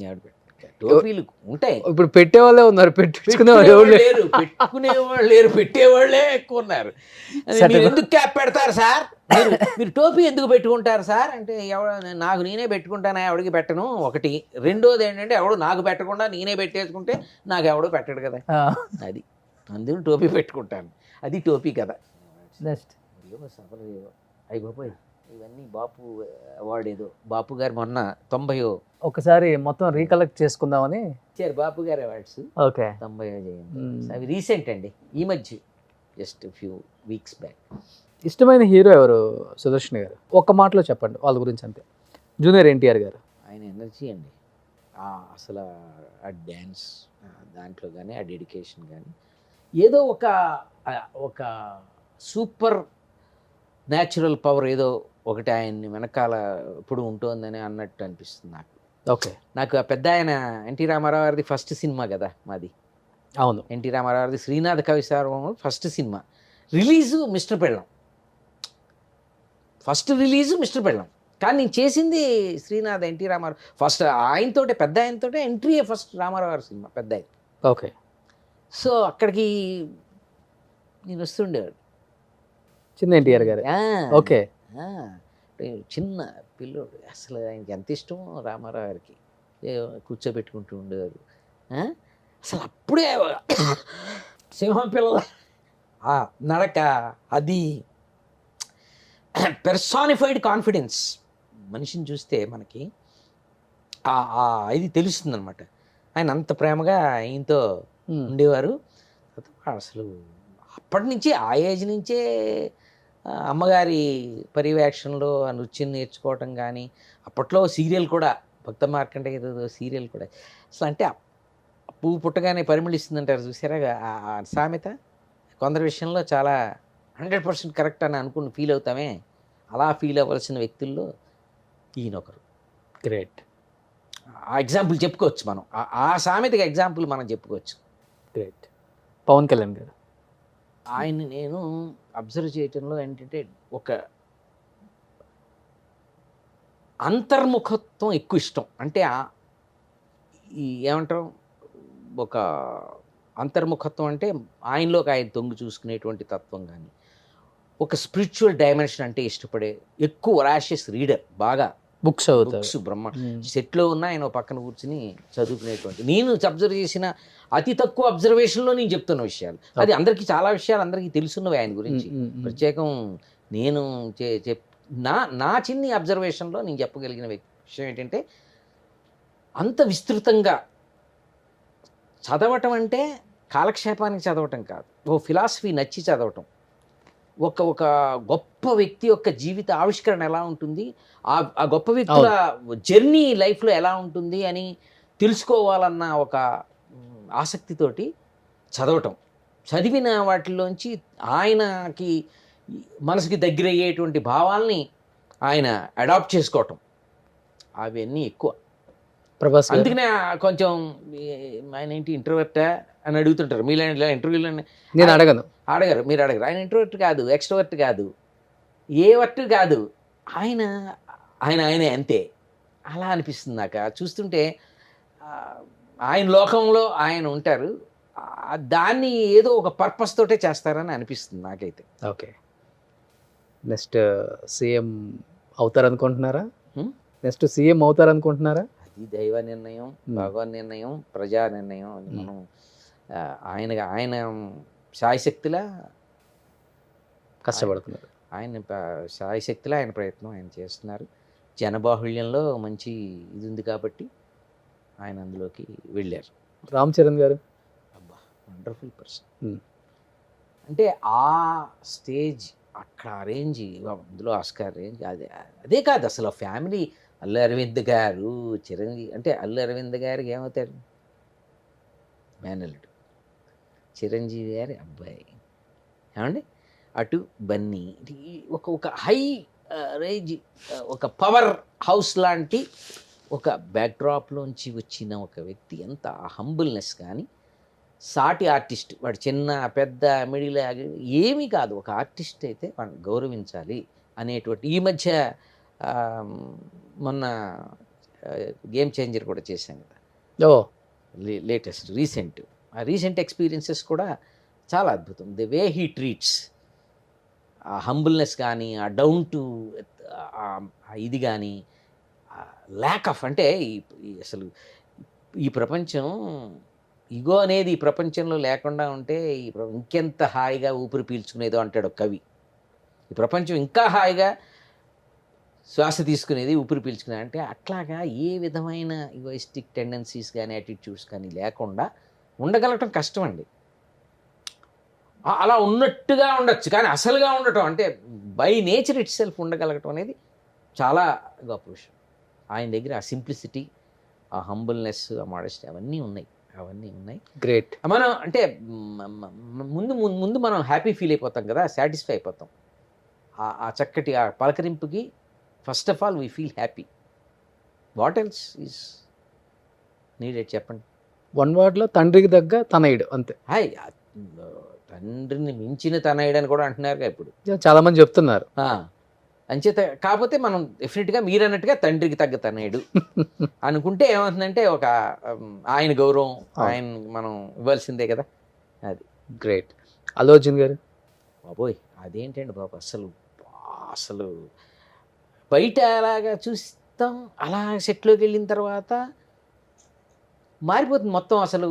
ఎవడు పెట్ట టోపీలు ఉంటాయి. ఇప్పుడు పెట్టే వాళ్ళే ఉన్నారు, పెట్టుకునేవాళ్ళు లేరు, పెట్టుకునేవాళ్ళు లేరు, పెట్టేవాళ్ళే ఎక్కువ ఉన్నారు. మీరు ఎందుకు క్యాప్ పెడతారు సార్, మీరు టోపీ ఎందుకు పెట్టుకుంటారు సార్ అంటే, నాకు నేనే పెట్టుకుంటానా, ఎవడికి పెట్టను ఒకటి. రెండోది ఏంటంటే, ఎవడు నాకు పెట్టకుండా నేనే పెట్టేసుకుంటే నాకు ఎవడో పెట్టడు కదా, అది అందుకు టోపీ పెట్టుకుంటాను. అది టోపీ కదా. నెక్స్ట్ సభలు అయిపోయి ఇవన్నీ బాపు అవార్డు ఏదో బాపు గారు మొన్న 90 ఒకసారి మొత్తం రీకలెక్ట్ చేసుకుందామని ఇచ్చారు బాపు గారు అవార్డ్స్. ఓకే, 90 అవి రీసెంట్ అండి, ఈ మధ్య జస్ట్ ఫ్యూ వీక్స్ బ్యాక్. ఇష్టమైన హీరో ఎవరు సుదర్శన్ గారు? ఒక్క మాటలో చెప్పండి వాళ్ళ గురించి అంతే. జూనియర్ ఎన్టీఆర్ గారు. ఆయన ఎనర్జీ అండి, అసలు ఆ డ్యాన్స్ దాంట్లో కానీ ఆ డెడికేషన్ కానీ ఏదో ఒక సూపర్ న్యాచురల్ పవర్ ఏదో ఒకటి ఆయన్ని వెనకాల ఇప్పుడు ఉంటుందని అన్నట్టు అనిపిస్తుంది నాకు. ఓకే, నాకు ఆ పెద్ద ఆయన ఎన్టీ రామారావు గారిది ఫస్ట్ సినిమా కదా మాది. అవును, ఎన్టీ రామారావు గారిది శ్రీనాథ కవి సార్వభౌముడు ఫస్ట్ సినిమా రిలీజు మిస్టర్ పెళ్ళం, ఫస్ట్ రిలీజు మిస్టర్ పెళ్ళం. కానీ నేను చేసింది శ్రీనాథ్ ఎన్టీ రామారావు ఫస్ట్, ఆయనతోటే పెద్ద ఆయనతోటే ఎంట్రీ ఫస్ట్ రామారావు గారి సినిమా పెద్ద ఆయన. ఓకే, సో అక్కడికి నేను వస్తుండేవాడు. చిన్న ఎన్టీఆర్ గారు. ఓకే, చిన్న పిల్లోడు, అసలు ఆయనకి ఎంత ఇష్టం రామారావు గారికి, కూర్చోబెట్టుకుంటూ ఉండేవారు. అసలు అప్పుడే సింహం పిల్లల నడక, అది పెర్సానిఫైడ్ కాన్ఫిడెన్స్. మనిషిని చూస్తే మనకి ఇది తెలుస్తుంది అనమాట. ఆయన అంత ప్రేమగా ఆయనతో ఉండేవారు. అసలు అప్పటి నుంచి ఆ ఏజ్ నుంచే అమ్మగారి పర్యవేక్షణలో ఆ నృత్యం నేర్చుకోవటం కానీ, అప్పట్లో సీరియల్ కూడా భక్త మార్కండేయ ఏదో సీరియల్ కూడా అసలు అంటే పువ్వు పుట్టగానే పరిమళిస్తుందంటారు చూసారా ఆ సామెత. కొందరి విషయంలో చాలా 100% కరెక్ట్ అని అనుకుని ఫీల్ అవుతామే, అలా ఫీల్ అవ్వాల్సిన వ్యక్తుల్లో ఈయనొకరు. గ్రేట్. ఆ ఎగ్జాంపుల్ చెప్పుకోవచ్చు మనం, ఆ సామెతకి ఎగ్జాంపుల్ మనం చెప్పుకోవచ్చు. గ్రేట్. పవన్ కళ్యాణ్ గారు. ఆయన్ని నేను అబ్జర్వ్ చేయటంలో ఏంటంటే ఒక అంతర్ముఖత్వం ఎక్కువ ఇష్టం. అంటే ఈ ఏమంటాం, ఒక అంతర్ముఖత్వం అంటే ఆయనలోకి ఆయన తొంగి చూసుకునేటువంటి తత్వం కానీ, ఒక స్పిరిచువల్ డైమెన్షన్ అంటే ఇష్టపడే, ఎక్కువ రాషియస్ రీడర్, బాగా బుక్స్ బ్రహ్మ సెట్లో ఉన్న ఆయన పక్కన కూర్చుని చదువుకునేటువంటి. నేను అబ్జర్వ్ చేసిన అతి తక్కువ అబ్జర్వేషన్లో నేను చెప్తున్న విషయాలు, అది అందరికీ చాలా విషయాలు అందరికీ తెలుసున్నవి ఆయన గురించి. ప్రత్యేకం నేను నా చిన్ని అబ్జర్వేషన్లో నేను చెప్పగలిగిన విషయం ఏంటంటే, అంత విస్తృతంగా చదవటం అంటే కాలక్షేపానికి చదవటం కాదు, ఓ ఫిలాసఫీ నచ్చి చదవటం. ఒక గొప్ప వ్యక్తి యొక్క జీవిత ఆవిష్కరణ ఎలా ఉంటుంది, ఆ గొప్ప వ్యక్తుల జర్నీ లైఫ్లో ఎలా ఉంటుంది అని తెలుసుకోవాలన్న ఒక ఆసక్తితోటి చదవటం. చదివిన వాటిలోంచి ఆయనకి మనసుకి దగ్గరయ్యేటువంటి భావాల్ని ఆయన అడాప్ట్ చేసుకోవటం, అవన్నీ ఎక్కువ. ప్రభాస్. అందుకనే కొంచెం ఆయన ఏంటి ఇంట్రోవర్టా అని అడుగుతుంటారు మీలాంటి ఇంటర్వ్యూలో. నేను అడగరు, మీరు అడగరు. ఆయన ఇంట్రోవర్ట్ కాదు, ఎక్స్ట్రోవర్ట్ కాదు, ఏ వర్ట్ కాదు, ఆయనే అంతే. అలా అనిపిస్తుంది నాకు చూస్తుంటే. ఆయన లోకంలో ఆయన ఉంటారు, దాన్ని ఏదో ఒక పర్పస్ తోటే చేస్తారని అనిపిస్తుంది నాకైతే. ఓకే, నెక్స్ట్ సీఎం అవుతారనుకుంటున్నారా? నెక్స్ట్ సీఎం అవుతారనుకుంటున్నారా? అది దైవ నిర్ణయం, భగవన్ నిర్ణయం, ప్రజా నిర్ణయం. మనం ఆయన శాయశక్తిలా కష్టపడుతున్నారు, ఆయన శాయశక్తిలా ఆయన ప్రయత్నం ఆయన చేస్తున్నారు. జనబాహుళ్యంలో మంచి ఇది ఉంది కాబట్టి ఆయన అందులోకి వెళ్ళారు. రామ్ చరణ్ గారు. అబ్బా, వండర్ఫుల్ పర్సన్. అంటే ఆ స్టేజ్ అక్కడ రేంజ్, అందులో ఆస్కార్ రేంజ్, అదే కాదు అసలు ఫ్యామిలీ అల్లు అరవింద్ గారు చిరంజీవి అంటే అల్లు అరవింద్ గారికి ఏమవుతాడు మేనల్లుడు, చిరంజీవి గారి అబ్బాయి ఏమండి, అటు బన్నీ ఒక ఒక హై రేంజ్ ఒక పవర్ హౌస్ లాంటి ఒక బ్యాక్డ్రాప్లోంచి వచ్చిన ఒక వ్యక్తి ఎంత హంబుల్నెస్ కానీ, సాటి ఆర్టిస్ట్ వాడు చిన్న పెద్ద మిడిల్ ఏమీ కాదు, ఒక ఆర్టిస్ట్ అయితే వాడిని గౌరవించాలి అనేటువంటి ఈ మధ్య మొన్న గేమ్ చేంజర్ కూడా చేశాను కదా, ఓ లేటెస్ట్ ఆ రీసెంట్ ఎక్స్పీరియన్సెస్ కూడా చాలా అద్భుతం. ది వే హీ ట్రీట్స్, ఆ హంబుల్నెస్ కానీ, ఆ డౌన్ టు ఇది కానీ, ల్యాక్ ఆఫ్ అంటే అసలు ఈ ప్రపంచం ఇగో అనేది ఈ ప్రపంచంలో లేకుండా ఉంటే ఇంకెంత హాయిగా ఊపిరి పీల్చుకునేదో అంటాడు కవి. ఈ ప్రపంచం ఇంకా హాయిగా శ్వాస తీసుకునేది ఊపిరి పీల్చుకునేది అంటే అట్లాగా ఏ విధమైన ఈగోయిస్టిక్ టెండెన్సీస్ కానీ యాటిట్యూడ్స్ కానీ లేకుండా ఉండగలగటం కష్టం అండి. అలా ఉన్నట్టుగా ఉండొచ్చు కానీ అసలుగా ఉండటం అంటే బై నేచర్ ఇట్ సెల్ఫ్ ఉండగలగటం అనేది చాలా గొప్ప విషయం. ఆయన దగ్గర ఆ సింప్లిసిటీ, ఆ హంబుల్నెస్, ఆ మోడెస్టీ అవన్నీ ఉన్నాయి. గ్రేట్. మనం అంటే ముందు ముందు మనం హ్యాపీ ఫీల్ అయిపోతాం కదా, సాటిస్ఫై అయిపోతాం. ఆ చక్కటి ఆ పలకరింపుకి first of all we feel happy. What else is needed చెప్పండి. వన్ వర్డ్లో తండ్రికి దగ్గ తనయుడు అంతే. హాయ్, తండ్రిని మించిన తనయుడు అని కూడా అంటున్నారు ఇప్పుడు, చాలా మంది చెప్తున్నారు. అంచేత కాకపోతే మనం డెఫినెట్గా మీరు అన్నట్టుగా తండ్రికి తగ్గ తనయుడు అనుకుంటే ఏమవుతుందంటే ఒక ఆయన గౌరవం ఆయన మనం ఇవ్వాల్సిందే కదా. అది గ్రేట్. అల్లు అర్జున్ గారు బాబోయ్ అదేంటండి బాబు, అసలు బయట అలాగా చూస్తాం, అలా సెట్లోకి వెళ్ళిన తర్వాత మారిపోతుంది మొత్తం. అసలు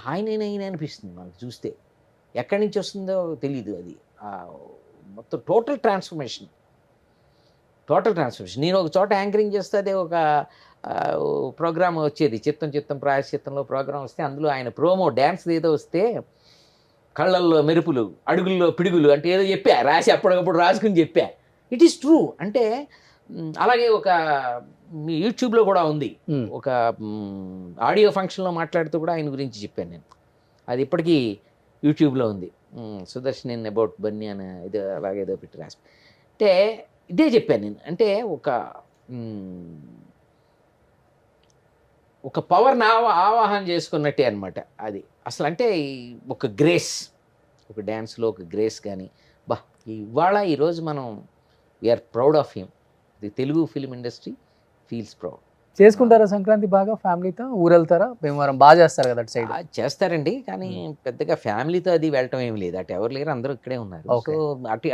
ఆయనైనా అనిపిస్తుంది మనకు చూస్తే, ఎక్కడి నుంచి వస్తుందో తెలీదు. అది మొత్తం టోటల్ ట్రాన్స్ఫర్మేషన్. నేను ఒక చోట యాంకరింగ్ చేస్తే అదే ఒక ప్రోగ్రామ్ వచ్చేది, చిత్తం ప్రాయశ్చిత్తంలో ప్రోగ్రాం వస్తే అందులో ఆయన ప్రోమో డ్యాన్స్ ఏదో వస్తే కళ్ళల్లో మెరుపులు, అడుగుల్లో పిడుగులు అంటే ఏదో చెప్పా, రాసి అప్పటికప్పుడు రాసుకుని చెప్పా. It is true. అంటే అలాగే ఒక యూట్యూబ్లో కూడా ఉంది, ఒక ఆడియో ఫంక్షన్లో మాట్లాడుతూ కూడా ఆయన గురించి చెప్పాను నేను. అది ఇప్పటికీ యూట్యూబ్లో ఉంది, సుదర్శన్ అబౌట్ బన్నీ అని ఏదో అలాగేదో పెట్టి రాసి. అంటే ఇదే చెప్పాను నేను. అంటే ఒక పవర్ని ఆవాహన చేసుకున్నట్టే అనమాట అది. అసలు అంటే ఒక గ్రేస్, ఒక డ్యాన్స్లో ఒక గ్రేస్ కానీ ఇవాళ ఈరోజు మనం we're proud of him. The Telugu film industry feels proud. చేసుకుంటారా సంక్రాంతి బాగా ఫ్యామిలీతో? ఊరెళ్తారా? భీమవరం బాగా చేస్తారు కదా అటు సైడ్. చేస్తారండి, కానీ పెద్దగా ఫ్యామిలీతో అది వెళ్ళటం ఏమి లేదు. అటు ఎవరు లేరు, అందరూ ఇక్కడే ఉన్నారు. సో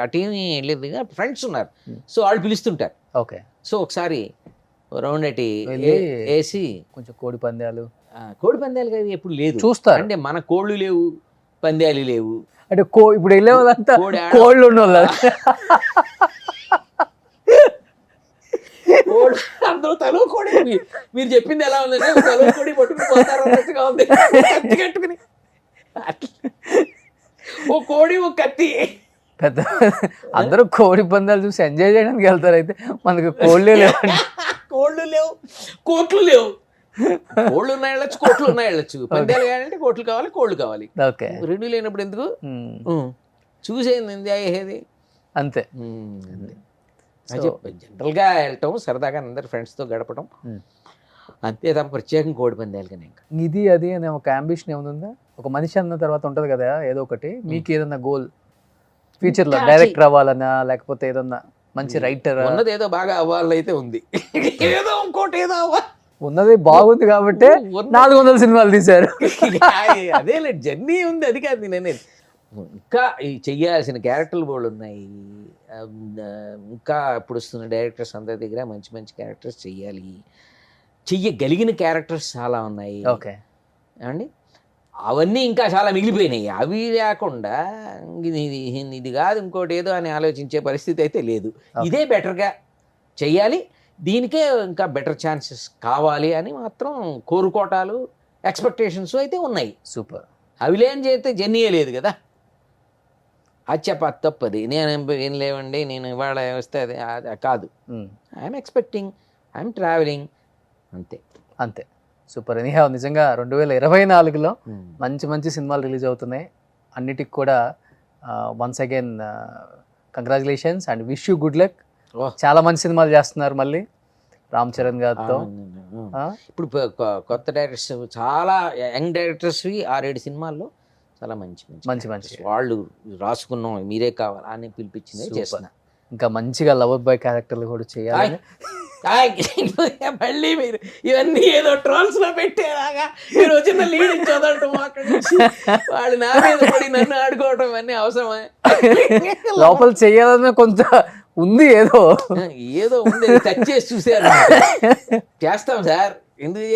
అటేమి లేదు, ఫ్రెండ్స్ ఉన్నారు, సో వాళ్ళు పిలుస్తుంటారు. ఓకే. సో ఒకసారి రౌండ్ అట్టి వేసి కొంచెం కోడి పందాలు అవి ఎప్పుడు లేదు చూస్తారు. అంటే మన కోళ్ళు లేవు, పందాలు లేవు. అంటే ఇప్పుడు వెళ్ళే వాళ్ళంతా కోళ్ళు ఉన్న వాళ్ళు, అందరూ తలో కోడి. మీరు చెప్పింది ఎలా ఉందంటే తలో కోడి పట్టుకుని పోతారు అన్నట్టుగా ఉంది. కత్తి కట్టుకుని ఓ కోడి ఓ కత్తి, పెద్ద అందరూ కోడి పందాలు చూసి ఎంజాయ్ చేయడానికి వెళ్తారు. అయితే మనకు కోళ్ళే లేవు, కోళ్ళు లేవు, కోట్లు లేవు. కోళ్ళు ఉన్నాయి వెళ్ళచ్చు, కోట్లు ఉన్నాయి వెళ్ళచ్చు. పందాలు కావాలంటే కోట్లు కావాలి, కోళ్ళు కావాలి. ఓకే. రెండు లేనప్పుడు ఎందుకు చూసేది ఎంజాయ్ అయ్యేది అంతే. జనరల్గా వెళ్ళటం, సరదాగా అందరు ఫ్రెండ్స్తో గడపడం అంతే తప్ప ప్రత్యేకంగా కోడి పందాలు కానీ ఇంకా ఇది అది అనే ఒక అంబిషన్ ఏముందా? ఒక మనిషి అన్న తర్వాత ఉంటుంది కదా ఏదో ఒకటి. మీకు ఏదన్నా గోల్ ఫ్యూచర్ లో డైరెక్టర్ అవ్వాలన్నా, లేకపోతే ఏదన్నా మంచి రైటర్? ఉన్నది ఏదో బాగా అవ్వాలైతే ఉంది, ఏదో ఇంకోటి ఏదో అవ్వాలి. ఉన్నది బాగుంది కాబట్టి 400 సినిమాలు తీశారు. అదేలే జర్నీ ఉంది, అది కాదు నేను. ఇంకా చెయ్యాల్సిన క్యారెక్టర్లు బోర్డు ఉన్నాయి. ఇంకా ఇప్పుడు వస్తున్న డైరెక్టర్స్ అందరి దగ్గర మంచి మంచి క్యారెక్టర్స్ చెయ్యగలిగిన క్యారెక్టర్స్ చాలా ఉన్నాయి. ఓకే అండి, అవన్నీ ఇంకా చాలా మిగిలిపోయినాయి. అవి లేకుండా ఇది కాదు ఇంకోటి ఏదో అని ఆలోచించే పరిస్థితి అయితే లేదు. ఇదే బెటర్గా చెయ్యాలి, దీనికే ఇంకా బెటర్ ఛాన్సెస్ కావాలి అని మాత్రం కోరుకోటాలు, ఎక్స్పెక్టేషన్స్ అయితే ఉన్నాయి. సూపర్. అవి లేని చేస్తే జర్నీయే లేదు కదా. అది తప్పది. నేను ఏం లేవండి, నేను ఇవాళ వస్తే అది కాదు. ఐఎమ్ ఎక్స్పెక్టింగ్ ఐఎమ్ ట్రావెలింగ్ అంతే. అంతే. సూపర్. ఎనీహౌ నిజంగా 2024లో మంచి మంచి సినిమాలు రిలీజ్ అవుతున్నాయి. అన్నిటికి కూడా once again congratulations and wish you good luck. చాలా మంచి సినిమాలు చేస్తున్నారు మళ్ళీ రామ్ చరణ్ గారితో. ఇప్పుడు కొత్త డైరెక్టర్స్ చాలా యంగ్ డైరెక్టర్స్వి 6-7 సినిమాల్లో చాలా మంచి మంచి మంచి వాళ్ళు రాసుకున్నాం మీరే కావాలి అని పిలిపించింది చేసిన. ఇంకా మంచిగా లవర్ బాయ్ క్యారెక్టర్లు కూడా చేయాలి. మళ్ళీ మీరు ఇవన్నీ ఏదో ట్రోల్స్ లో పెట్టేలాగా మీరు వచ్చిన లీడ్ ఇచ్చోదంటాం అక్కడ నుంచి వాళ్ళు నా మీద పడి నన్ను ఆడుకోవటం అన్నీ అవసరమే. లోపల చేయాలనే కొంత ఉంది, ఏదో ఏదో ఉంది టచ్ చేసి చూసారు. చేస్తాం సార్, ఎందుకు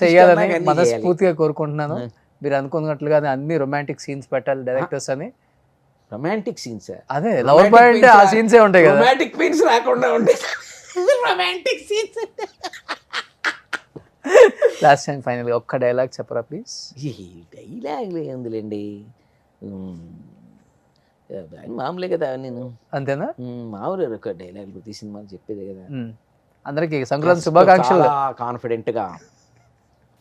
చేయాలని మనస్ఫూర్తిగా కోరుకుంటున్నాను. మీరు అనుకున్నట్లుగానే అన్ని రొమాంటిక్ సీన్స్ పెట్టాలి డైరెక్టర్స్ అని. రొమాంటిక్ సీన్స్ అదే లవర్ బాయ్ అంటే ఆ సీన్సే ఉంటాయి కదా. రొమాంటిక్ సీన్స్ రాకుండా ఉంటాయి. Romantic scenes. Last time final ఒక్క డైలాగ్ చెప్పరా ప్లీజ్. డైలాగ్ ఉందిలేండి, మామూలే కదా నేను. అంతేనా? మామూలు ఒక డైలాగ్ ప్రతి సినిమాలు చెప్పేదే కదా. అందరికి సంక్రాంతి శుభాకాంక్షలు. కాన్ఫిడెంట్ గా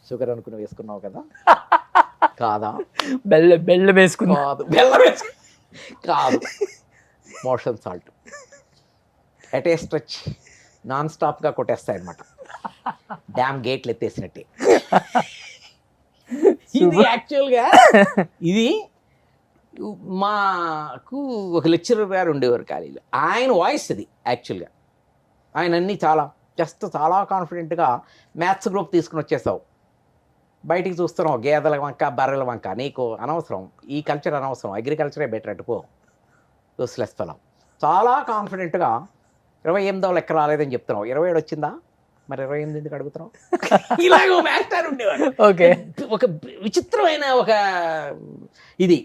షుగర్ అనుకుని వేసుకున్నావు కదా. కాదా? బెల్లం వేసుకున్నా. బెల్లం కాదు, motion salt at a stretch non స్టాప్గా కొట్టేస్తాయి అనమాట. డ్యామ్ గేట్లు ఎత్తేసినట్టే. ఇది యాక్చువల్గా ఇది మాకు ఒక లెక్చరర్ గారు ఉండేవారు కాలేజీలో. ఆయన వాయిస్ అది యాక్చువల్గా. ఆయన అన్నీ చాలా కాన్ఫిడెంట్గా మ్యాథ్స్ గ్రూప్ తీసుకుని వచ్చేస్తావు, బయటికి చూస్తున్నావు గేదెల వంక బర్రెల వంక, నీకు అనవసరం, ఈ కల్చర్ అనవసరం, అగ్రికల్చరే బెటర్ అటుపో చూసలేస్తాం. చాలా కాన్ఫిడెంట్గా 28వ లెక్క రాలేదని చెప్తున్నావు, 27 వచ్చిందా, మరి 28 ఎందుకు అడుగుతున్నావు? ఇలాగ మాస్టర్ ఉండేవాడు. ఓకే. ఒక విచిత్రమైన ఒక ఇది.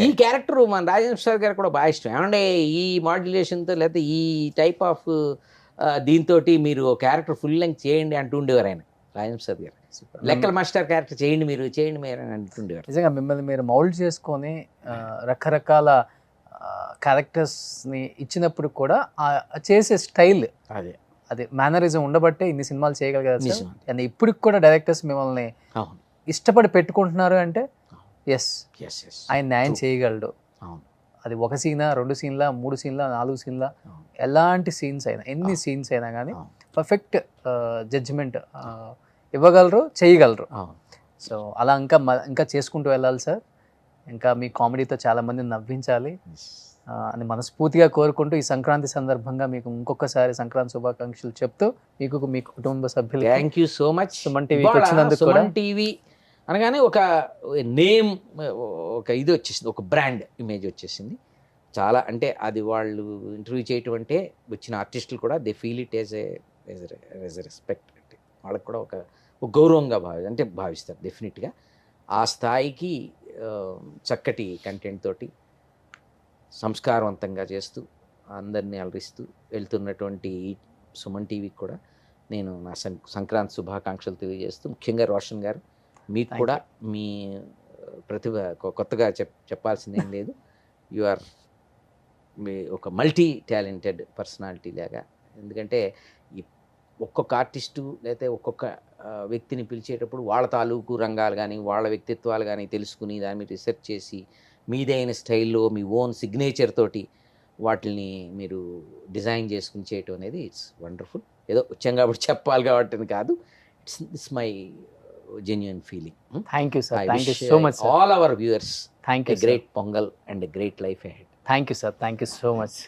ఈ క్యారెక్టర్ మన రాజేంద్ర ప్రసాద్ గారు కూడా బాగా ఇష్టం. ఏమంటే ఈ మాడ్యులేషన్తో లేకపోతే ఈ టైప్ ఆఫ్ దీంతో మీరు క్యారెక్టర్ ఫుల్ లెంగ్త్ చేయండి అంటూ ఉండేవారు ఆయన రాజేంద్ర ప్రసాద్ గారు. లెక్కల మాస్టర్ క్యారెక్టర్ చేయండి మీరు అని అంటుండేవారు. నిజంగా మిమ్మల్ని మీరు మౌల్డ్ చేసుకొని రకరకాల క్యారెక్టర్స్ని ఇచ్చినప్పుడు కూడా చేసే స్టైల్ అదే మేనరిజం ఉండబట్టే ఇన్ని సినిమాలు చేయగలిగారు. అండ్ ఇప్పటికి కూడా డైరెక్టర్స్ మిమ్మల్ని ఇష్టపడి పెట్టుకుంటున్నారు అంటే ఎస్ ఆయన న్యాయం చేయగలడు. అది ఒక సీనా, 2 సీన్లా, 3 సీన్లా, 4 సీన్లా, ఎలాంటి సీన్స్ అయినా, ఎన్ని సీన్స్ అయినా కానీ పర్ఫెక్ట్ జడ్జిమెంట్ ఇవ్వగలరు, చేయగలరు. సో అలా ఇంకా చేసుకుంటూ వెళ్ళాలి సార్. ఇంకా మీ కామెడీతో చాలామంది నవ్వించాలి అని మనస్ఫూర్తిగా కోరుకుంటూ ఈ సంక్రాంతి సందర్భంగా మీకు ఇంకొకసారి సంక్రాంతి శుభాకాంక్షలు చెప్తూ మీకు మీ కుటుంబ సభ్యులు thank you so much. Suman టీవీకి వచ్చినందుకు కూడా. సుమన్ టీవీ అనగానే ఒక నేమ్, ఒక ఇది వచ్చేసింది, ఒక బ్రాండ్ ఇమేజ్ వచ్చేసింది. చాలా అంటే అది వాళ్ళు ఇంటర్వ్యూ చేయటం అంటే వచ్చిన ఆర్టిస్టులు కూడా they feel it as a respect. అంటే వాళ్ళకి కూడా ఒక గౌరవంగా భావిస్తారు డెఫినెట్గా. ఆ స్థాయికి చక్కటి కంటెంట్ తోటి సంస్కారవంతంగా చేస్తూ అందరినీ అలరిస్తూ వెళ్తున్నటువంటి సుమన్ టీవీకి కూడా నేను నా సంక్రాంతి శుభాకాంక్షలు తెలియజేస్తూ, ముఖ్యంగా రోషన్ గారు మీకు కూడా మీ ప్రతిభ కొత్తగా చెప్పాల్సిందేం లేదు. యు ఆర్ మీ ఒక మల్టీ టాలెంటెడ్ పర్సనాలిటీ లాగా. ఎందుకంటే ఒక్కొక్క ఆర్టిస్టు లేకపోతే ఒక్కొక్క వ్యక్తిని పిలిచేటప్పుడు వాళ్ళ తాలూకు రంగాలు కానీ వాళ్ళ వ్యక్తిత్వాలు కానీ తెలుసుకుని దాని మీద రీసెర్చ్ చేసి మీదైన స్టైల్లో మీ ఓన్ సిగ్నేచర్ తోటి వాటిని మీరు డిజైన్ చేసుకుని చేయటం అనేది ఇట్స్ వండర్ఫుల్. ఏదో వచ్చాం కాబట్టి చెప్పాలి కాబట్టి కాదు, it's my genuine feeling. Thank you sir. Thank you so much. All our viewers thank you. Great pongal and great life ahead. Thank you sir. Thank you so much.